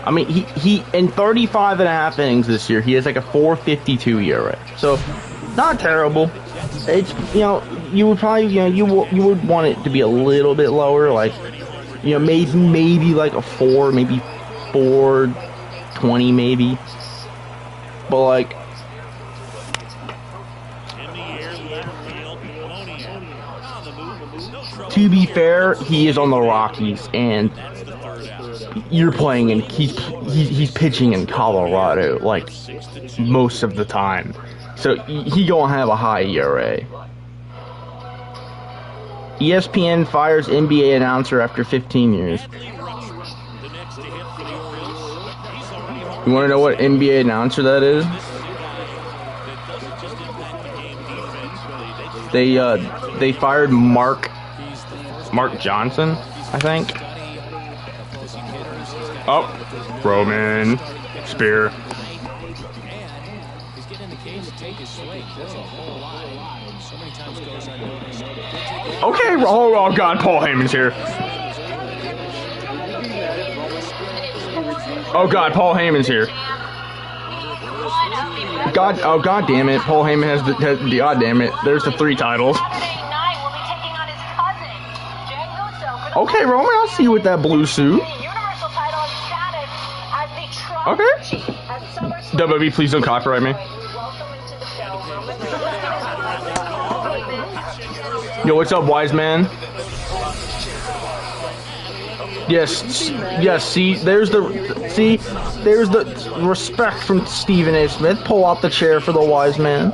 I mean, he in 35 and a half innings this year, he has like a 4.52 ERA. So not terrible. It's, you know, you would probably, you know, you would want it to be a little bit lower, like, you know, maybe like a 4, maybe 4.20 maybe. But like, to be fair, he is on the Rockies, and you're playing in he's pitching in Colorado like most of the time, so he gonna have a high ERA. ESPN fires NBA announcer after 15 years. You want to know what NBA announcer that is? They fired Mark Johnson, I think. Oh, Roman Spear. Okay, oh God, Paul Heyman's here. Oh God, Paul Heyman's here. God damn it, Paul Heyman has the God damn it. There's the 3 titles. Okay, Roman, I'll see you with that blue suit. Okay. WWE, please don't copyright me. Yo, what's up, wise man? Yes. See, there's the respect from Stephen A. Smith. Pull out the chair for the wise man.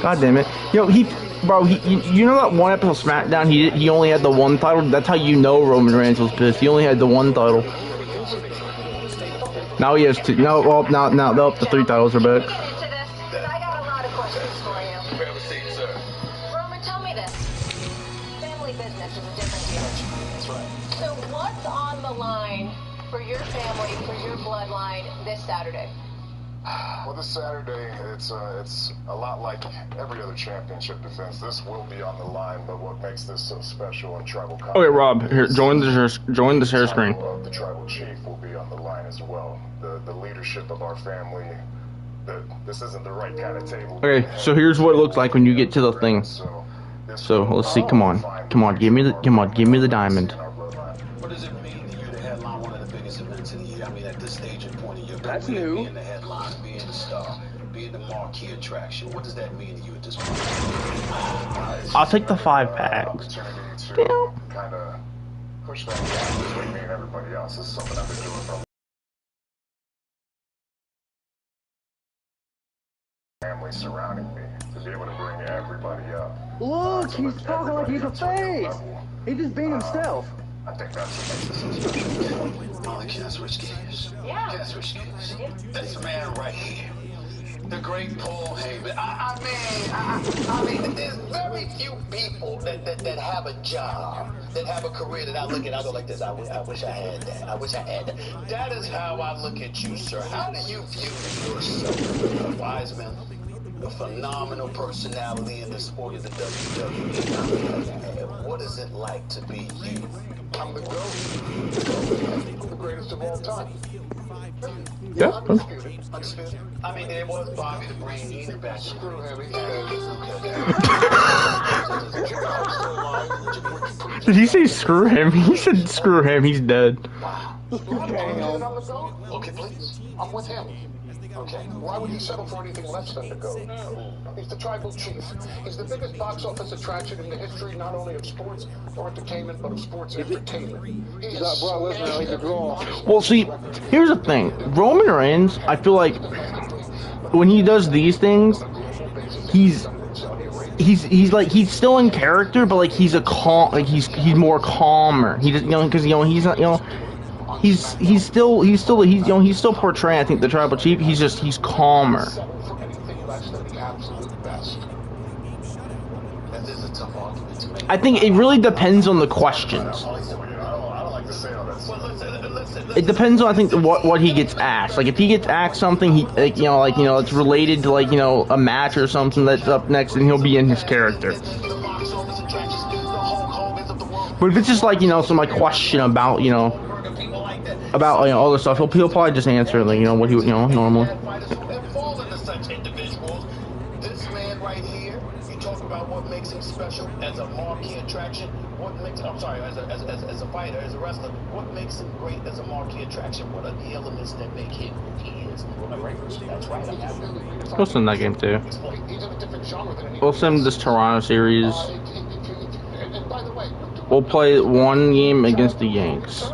God damn it. Yo, Bro, you know that one episode of SmackDown, he only had the 1 title? That's how you know Roman Reigns was pissed. He only had the 1 title. Now he has 2. No, well, now the 3 titles are back. I got a lot of questions for you. Roman, tell me this. Family business is a different deal. That's right. So what's on the line for your family, for your bloodline this Saturday? Well, this Saturday, it's a lot like every other championship defense. This will be on the line, but what makes this so special in tribal combat? Okay, Rob, here, join the share screen. The tribal chief will be on the line as well. The leadership of our family. This isn't the right kind of table. Okay, so here's what it looks like when you get to the thing. So let's see. Come on, give me the diamond. What does it mean to you to headline one of the biggest events of the year? I mean, at this stage and point in your career, That's new. being the headline, being the star, being the marquee attraction. What does that mean to you at this point? I'll take the 5 packs. Damn. Kind of push that gap between me and everybody else. This is something I've been doing for family surrounding me to be able to bring everybody up. Look, he's talking like he's a face. He just beat himself. I think that's what makes this so special. Oh, can I switch gears? Yeah. Can I switch gears? This man right here, the great Paul Heyman. I mean, there's very few people that have a job, that have a career that I look at, I go like this, I wish I had that. I wish I had that. That is how I look at you, sir. How do you view yourself? Wise man, a phenomenal personality in the sport of the WWE. What is it like to be you? I'm the GOAT. I'm the greatest of all time. Yeah. Undisputed. I mean, it was Bobby the Brain Eater back. Screw him. Did he say screw him? He said screw him. He's dead. Okay, please. I'm with him. Okay. Why would he settle for anything less than the GOAT? He's the tribal chief. He's the biggest box office attraction in the history not only of sports or entertainment, but of sports entertainment. He's Brock Lesnar, he's a draw. Well, see, here's the thing. Roman Reigns, I feel like when he does these things, he's like he's still in character, but like he's more calmer. He just because he's not he's still portraying, I think, the tribal chief. He's calmer. I think it really depends on the questions. It depends on, I think, what he gets asked. Like, if he gets asked something, he it's related to, a match or something that's up next, and he'll be in his character. But if it's just some question about all this stuff, he'll probably just answer what he normally. This man right here, you talk about what makes him special as a marquee attraction. What makes as a fighter, as a wrestler, what makes him great as a marquee attraction? What are the elements that make him who he is? That's right. We'll send that game too. We'll send this Toronto series. We'll play one game against the Yanks.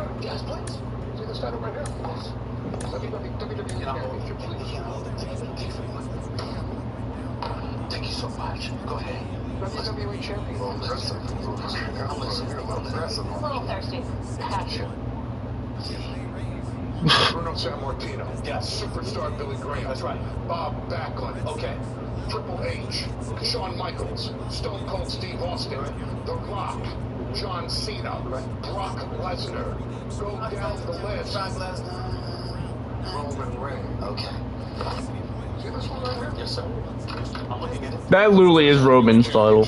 Thank you so much. Go ahead. WWE champion. A little thirsty. Gotcha. Bruno Sammartino. Yes. Superstar Billy Graham. That's right. Bob Backlund. Okay. Triple H. Shawn Michaels. Stone Cold Steve Austin. The Rock. John Cena. Brock Lesnar. Go down the list. Roman Reigns. Okay. See this one right here? Yes, sir. I'm looking at it. That literally is Roman's title.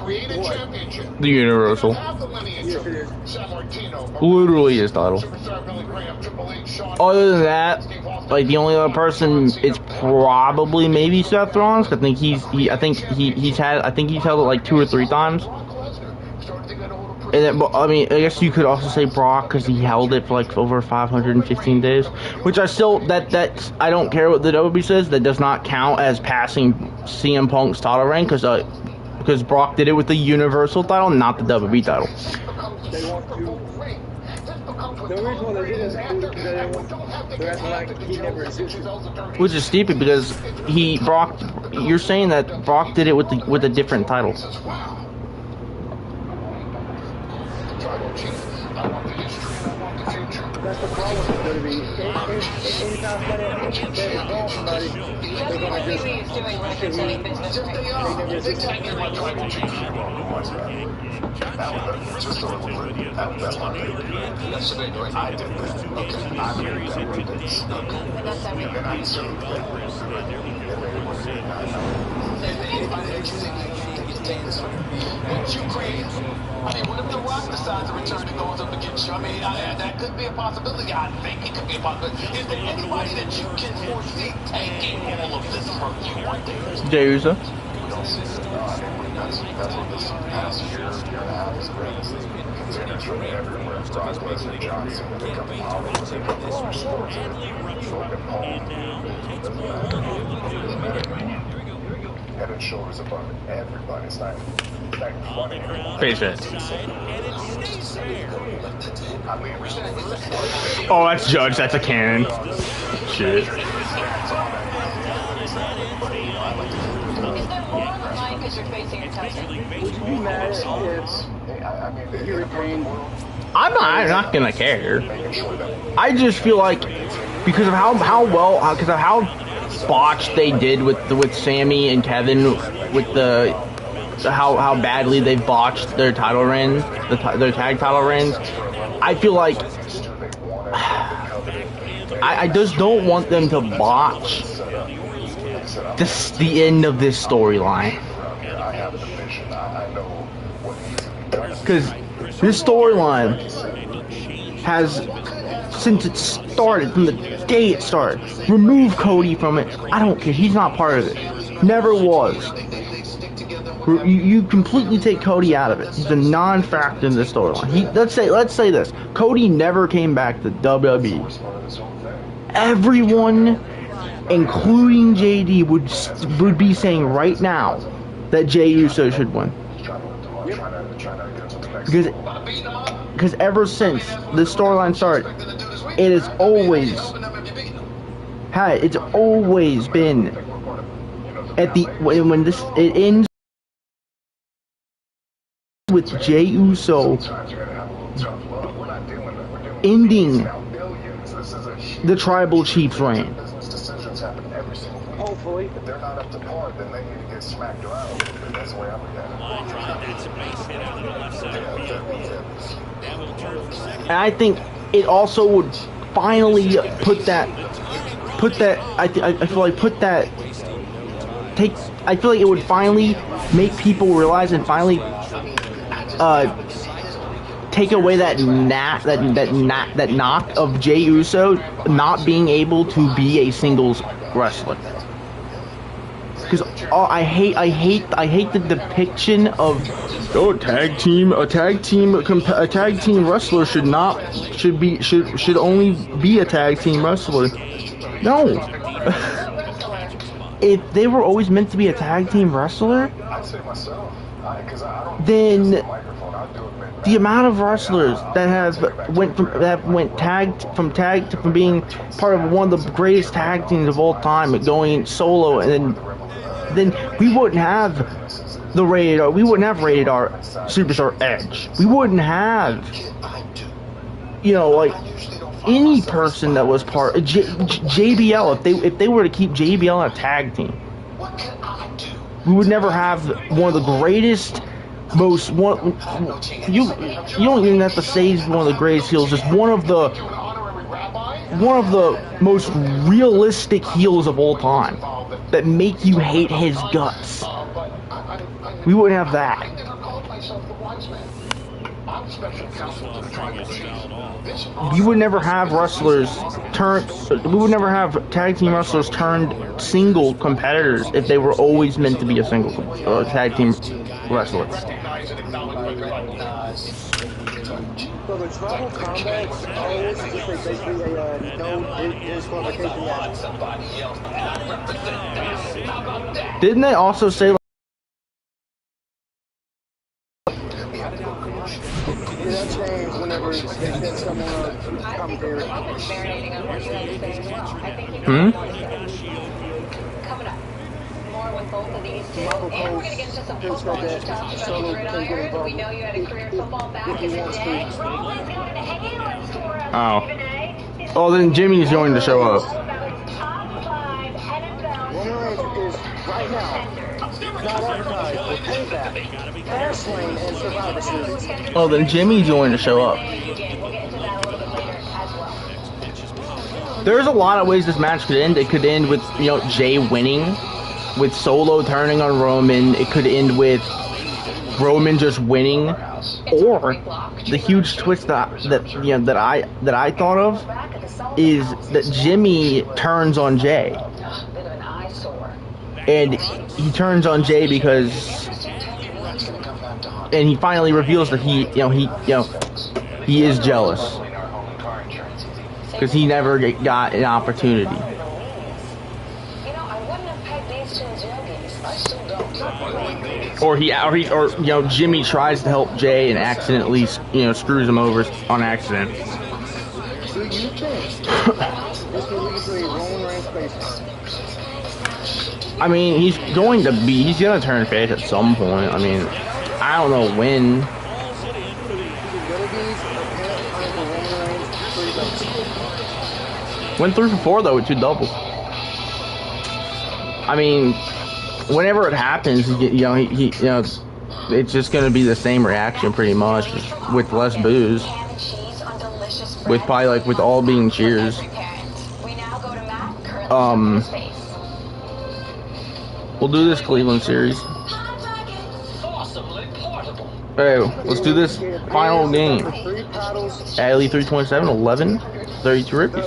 Created championship. The Universal. Literally his title. Other than that, the only other person is probably maybe Seth Rollins. I think he's held it 2 or 3 times. And then, but I mean, I guess you could also say Brock because he held it for over 515 days, which I still that's I don't care what the WWE says, that does not count as passing CM Punk's title reign because Brock did it with the Universal title, not the WWE title. Which is stupid because you're saying that Brock did it with a different title. That's the problem with WWE. Anytime they involve somebody, they're going to just doing business. What you create? I mean, what if The Rock decides to return and goes up against you? I mean, that could be a possibility. I think it could be a possibility. Is there anybody that you can foresee taking all of this from you one day? Jey Uso. That's what this past year and a half has been. Contenders from everywhere. Brock Lesnar, John Cena, they come from Hollywood, they come from all sports. Logan Paul. Head and shoulders above everybody. It's not funny. Face it. Oh, that's Judge. That's a cannon. Shit. Is there more on the line because you're facing a cousin? Would you be mad if he retained? I'm not gonna care. I just feel like because of how botched they did with Sammy and Kevin, with how badly they botched their title reigns, their tag title reigns. I feel like I just don't want them to botch the end of this storyline, because this storyline has, since it started, from the day it started, remove Cody from it. I don't care. He's not part of it. Never was. You completely take Cody out of it. He's a non-factor in the storyline. Let's say this. Cody never came back to WWE. Everyone, including JD, would be saying right now that Jey Uso should win. Because ever since the storyline started, it's always been when it ends with Jey Uso ending This is a huge the tribal chief's reign. business decisions happen every single week. Hopefully. If they're not up to par, then they need to get smacked around a little bit. That's the way I look at Line drive, that's a base hit out of the left side of the field. Now he'll turn for second. And I think it also would finally I feel like it would finally make people realize and finally take away that knock of Jey Uso not being able to be a singles wrestler. Because I hate the depiction of a tag team wrestler should only be a tag team wrestler. No. If they were always meant to be a tag team wrestler, then the amount of wrestlers that went from being part of one of the greatest tag teams of all time, going solo, and then we wouldn't have rated R Superstar Edge. We wouldn't have, like any person that was part of JBL. If they were to keep JBL in a tag team, we would never have one of the greatest, you don't even have to say he's one of the greatest heels, just one of the most realistic heels of all time that make you hate his guts. We wouldn't have that. We would never have tag team wrestlers turned single competitors if they were always meant to be a single tag team wrestler. So the tribal combat is just basically a no disqualification match. Didn't they also say That changed whenever they send someone a commentary. Coming up. More with both of these two. And we're going to get into some football stuff. So we know you had a career in football back in the day. Oh, then Jimmy's going to show up. Roman is right now not advertised for Payback, Fastlane, and Survivor Series. Oh, then Jimmy's going to show up. There's a lot of ways this match could end. It could end with, Jey winning, with Solo turning on Roman. It could end with Roman just winning, or the huge twist that I thought of is that Jimmy turns on Jey. And he turns on Jey because, and he finally reveals that he is jealous because he never got an opportunity. Or Jimmy tries to help Jey and accidentally screws him over on accident. I mean, he's gonna turn face at some point. I mean, I don't know when. Went 3 for 4 though with 2 doubles. I mean, whenever it happens, it's just gonna be the same reaction pretty much, with less boos. With probably with all being cheers. We'll do this Cleveland series. Hey, let's do this final game. Adley 327, 11, 32 rupees.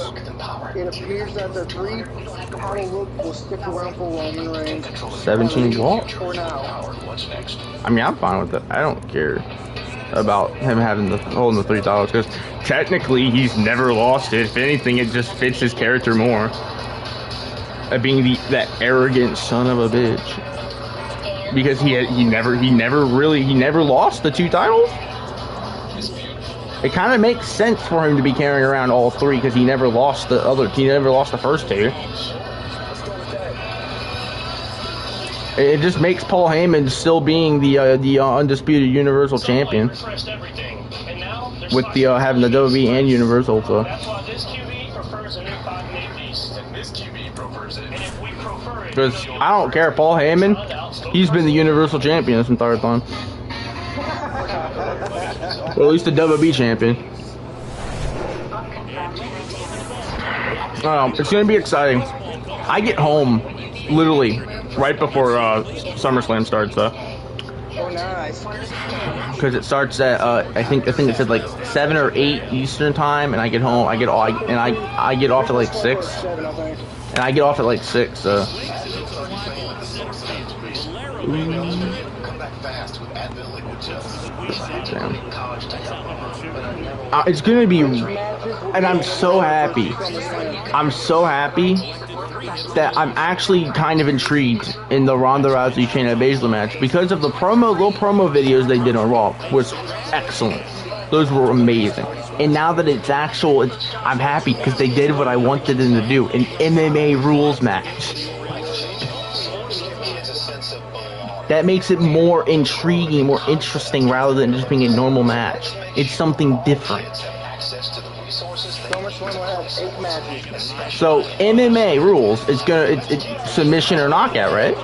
It appears that the 3-title look will stick around for Roman Reigns. 17 walk. I mean, I'm fine with that. I don't care about him holding the 3 titles because technically he's never lost it. If anything, it just fits his character more. Being that arrogant son of a bitch, because he never lost the 2 titles. It kind of makes sense for him to be carrying around all 3 because he never lost the first 2. It just makes Paul Heyman still being the undisputed Universal Champion. with the having the WWE and Universal. So. That's why this QB prefers a new 5-day beast, and this QB prefers it. And if we prefer it, Because I don't care, Paul Heyman, he's been the Universal Champion this entire time. Or at least the WWE Champion. I don't know, it's going to be exciting. I get home literally right before SummerSlam starts, though. Oh, nice. Because it starts at I think it said like 7 or 8 Eastern time, and I get home. I get off at like 6, and I get off at like 6. So. Damn. It's gonna be, and I'm so happy. I'm so happy that I'm actually kind of intrigued in the Ronda Rousey Shayna Baszler match because of the little promo videos they did on Raw was excellent. Those were amazing. And now that it's actual, I'm happy because they did what I wanted them to do, an MMA rules match. That makes it more intriguing, more interesting, rather than just being a normal match. It's something different. So MMA rules, it's submission or knockout, right?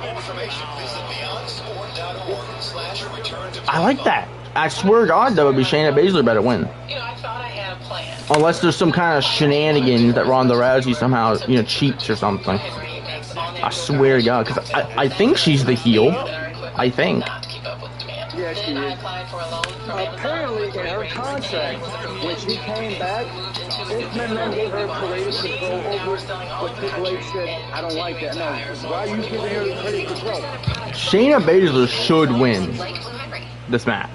I like that. I swear to God, that would be Shayna Baszler better win. Unless there's some kind of shenanigans that Ronda Rousey somehow, cheats or something. I swear to God, because I think she's the heel. I think. Yeah, she is. Apparently, in her contract, when she came back, this man gave her creative control over it, but Triple H said, I don't like that. No, why are you giving her creative control? Shayna Baszler should win this match.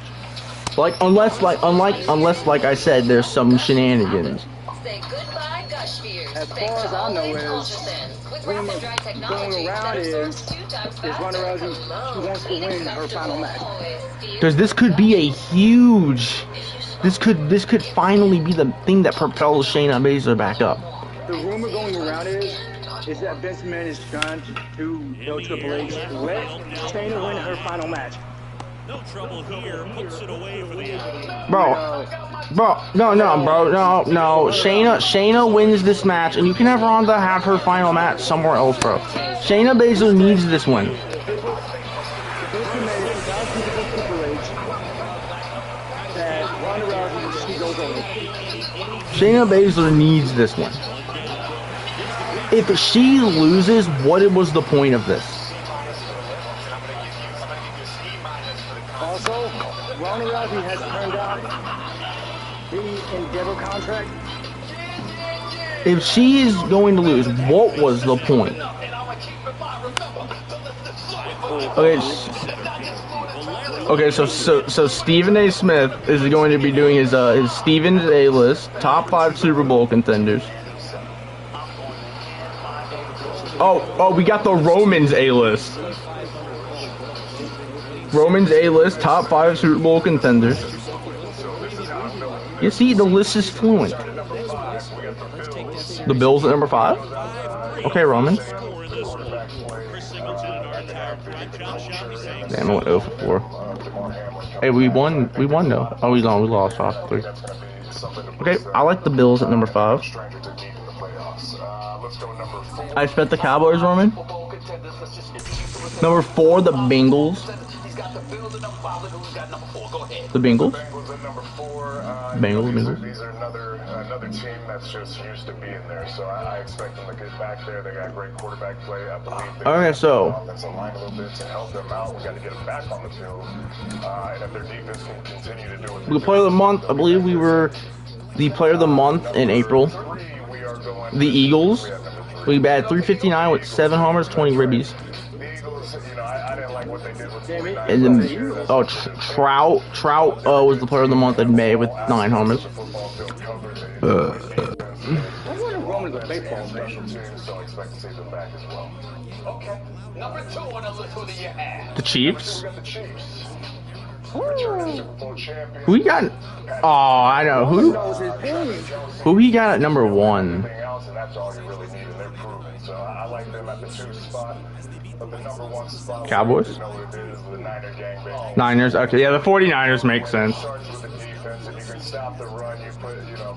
Unless I said, there's some shenanigans. As far as I know is, going around is Ronda Rousey, she wants to win her final match. Because this could be a huge, this could finally be the thing that propels Shayna Baszler back up. The rumor going around is that Vince McMahon is trying to tell Triple H, let Shayna win her final match. No trouble here. Puts it away for the Bro, no. Shayna wins this match, and you can have Ronda have her final match somewhere else, bro. Shayna Baszler needs this win. Shayna Baszler needs this one. If she loses, what was the point of this? Also, Ronda Rousey has turned down the Endeavor contract. If she is going to lose, what was the point? Okay, so Stephen A. Smith is going to be doing his Stephen's A-list, top 5 Super Bowl contenders. Oh, we got the Roman's A-list. Roman's A-list, top 5 Super Bowl contenders. You see, the list is fluent. The Bills at number 5? Okay, Roman. Damn, I went 0 for 4. Hey, we won though. Oh, we lost 5-3. Okay, I like the Bills at number 5. I expect the Cowboys, Roman. Number 4, the Bengals. The Bengals. Bengals. These are another team that's just used to being there, so I expect them to get back there. They got great quarterback play. I believe they okay, so offensive line a little bit to help them out. We got to get them back on the field, and if their defense can continue to do it. The player of the month, I believe we were the player of the month in April. The Eagles. We had 359 with 7 homers, 20 ribbies. And then, Trout was the player of the month in May with 9 homers. The Chiefs. Who he got? Oh, I know who he got at number 1. Cowboys? Niners? Okay, yeah, the 49ers make sense. defense and you can stop the run, you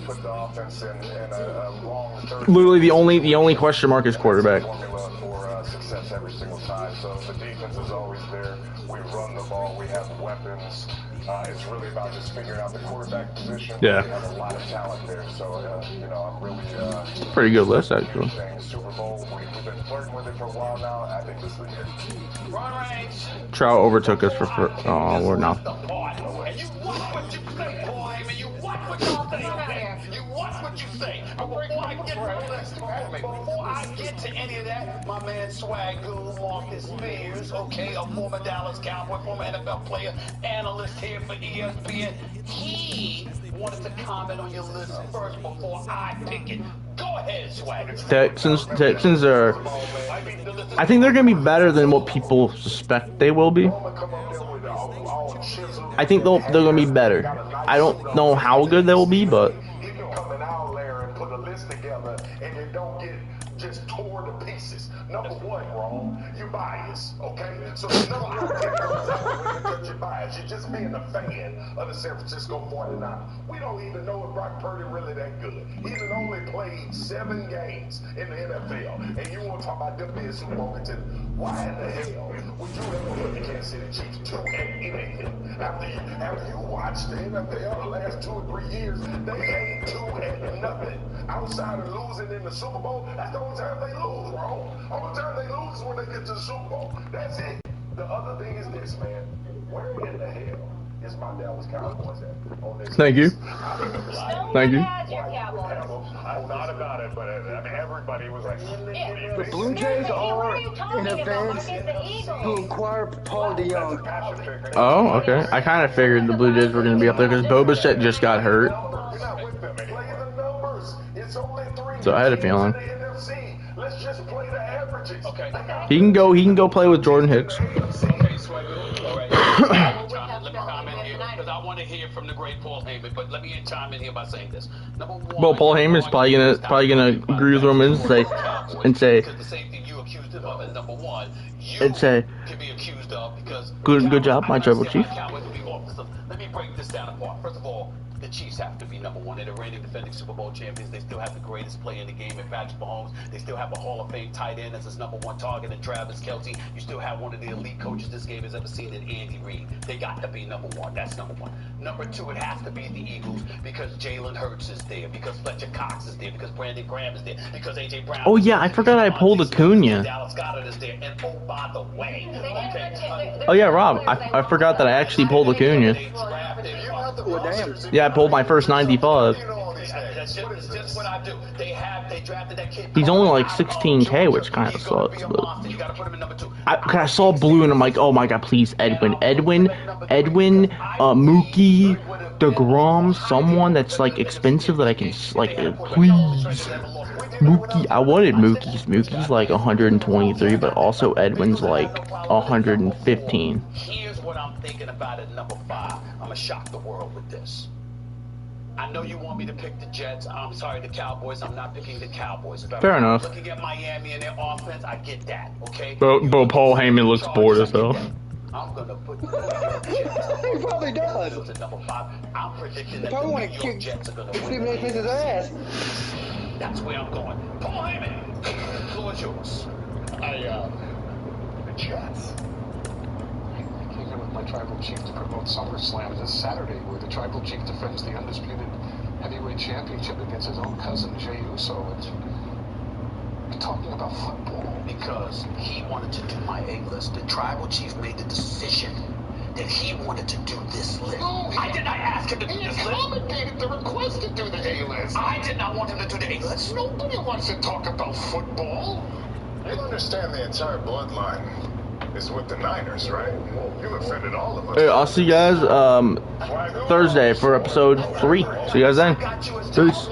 put the offense in a long third. Literally the only question mark is quarterback. Formula for success every single time. So the defense is always there. We run the ball. We have weapons. It's really about just figuring out the quarterback position. Yeah. We have a lot of talent there. So I'm really pretty good list actually. Super Bowl. We've been flirting with it for a while now. I think this is the year. Trout overtook us for oh, we're not. And you watch what you say, boy. And you watch what you say, okay? You watch what you say. Before I get to any of that, my man Swagoo, Marcus Spears, okay, a former Dallas Cowboy, former NFL player, analyst here for ESPN, he wanted to comment on your list first before I pick it. Go ahead, Swagoo. Texans are. I think they're gonna be better than what people suspect they will be. I think they're gonna be better. I don't know how good they will be, but. You can come in our lair and put a list together and you don't get just torn to pieces. Number one, wrong, you bias, okay? So you know I take those out because you're biased. You're just being a fan of the San Francisco 49ers. We don't even know if Brock Purdy really that good. He's only played 7 games in the NFL, and you want to talk about them being Super Bowl contenders. Why in the hell would you ever put the Kansas City Chiefs 2-8 after you watched the NFL the last 2 or 3 years? They ain't 2-0. Outside of losing in the Super Bowl, that's the only time they lose, bro. Only time they lose is when they get to the Super Bowl. That's it. The other thing is this, man. Where in the hell is my Dallas Cowboys at on this? Thank you. Thank you. I'm not about it, but I mean, everybody was like, The Blue Jays are in advance to acquire Paul DeYoung. Oh, okay. I kind of figured the Blue Jays were gonna be up there because Boba Fett just got hurt. So I had a feeling. Let's just play the averages. Okay. He can go play with Jordan Hicks. Okay, Swagoo. All right. Let me comment here because I want to hear from the great Paul Heyman. But let me chime in here by saying this. Number one, Well, Paul Heyman is probably gonna agree with him and say because the same thing you accused him of as number one, you and say can be accused of because good job, my tribal chief. Let me break this down apart. First of all, the Chiefs have to be number one. They're the reigning defending Super Bowl champions. They still have the greatest player in the game in Patrick Mahomes. They still have a Hall of Fame tight end as his number one target in Travis Kelce. You still have one of the elite coaches this game has ever seen in Andy Reid. They got to be number one. That's number one. Number two, it has to be the Eagles because Jalen Hurts is there, because Fletcher Cox is there, because Brandon Graham is there, because A.J. Brown. Oh yeah, I forgot I pulled Acuna. Dallas Goedert is there, and oh by the way, Oh yeah, Rob, I forgot that I actually pulled Acuna. Yeah, I pulled my first 95. That's just what I do. They drafted that kid. He's only like 16K, which kind of sucks. But I saw blue and I'm like, oh my god, please, Edwin, Mookie, DeGrom, someone that's like expensive that I can like, please. Mookie, I wanted Mookie's like 123, but also Edwin's like 115. Here's what I'm thinking about at number 5. I'm gonna shock the world with this. I know you want me to pick the Jets. I'm sorry, the Cowboys. I'm not picking the Cowboys. Fair enough. Looking at Miami and their offense, I get that. Okay. But Paul Heyman looks bored as hell. I'm gonna put the He probably does. at number 5. I'm predicting that Probably the want New to York kick Jets are gonna Stephen A. win. Smith's ass. That's where I'm going. Paul Heyman, the floor is yours. the Jets. I came here with my tribal chief to promote SummerSlam this Saturday, where the tribal chief defends the undisputed heavyweight championship against his own cousin Jey Uso. It's talking about football because he wanted to do my A-list. The tribal chief made the decision that he wanted to do this list. No, I did not ask him to do He this list. accommodated the request to do the A-list. I did not want him to do the A-list. Nobody wants to talk about football. You understand the entire bloodline is with the Niners, right? You offended all of us. Hey, I'll see you guys Thursday for episode 3. See you guys then. Peace.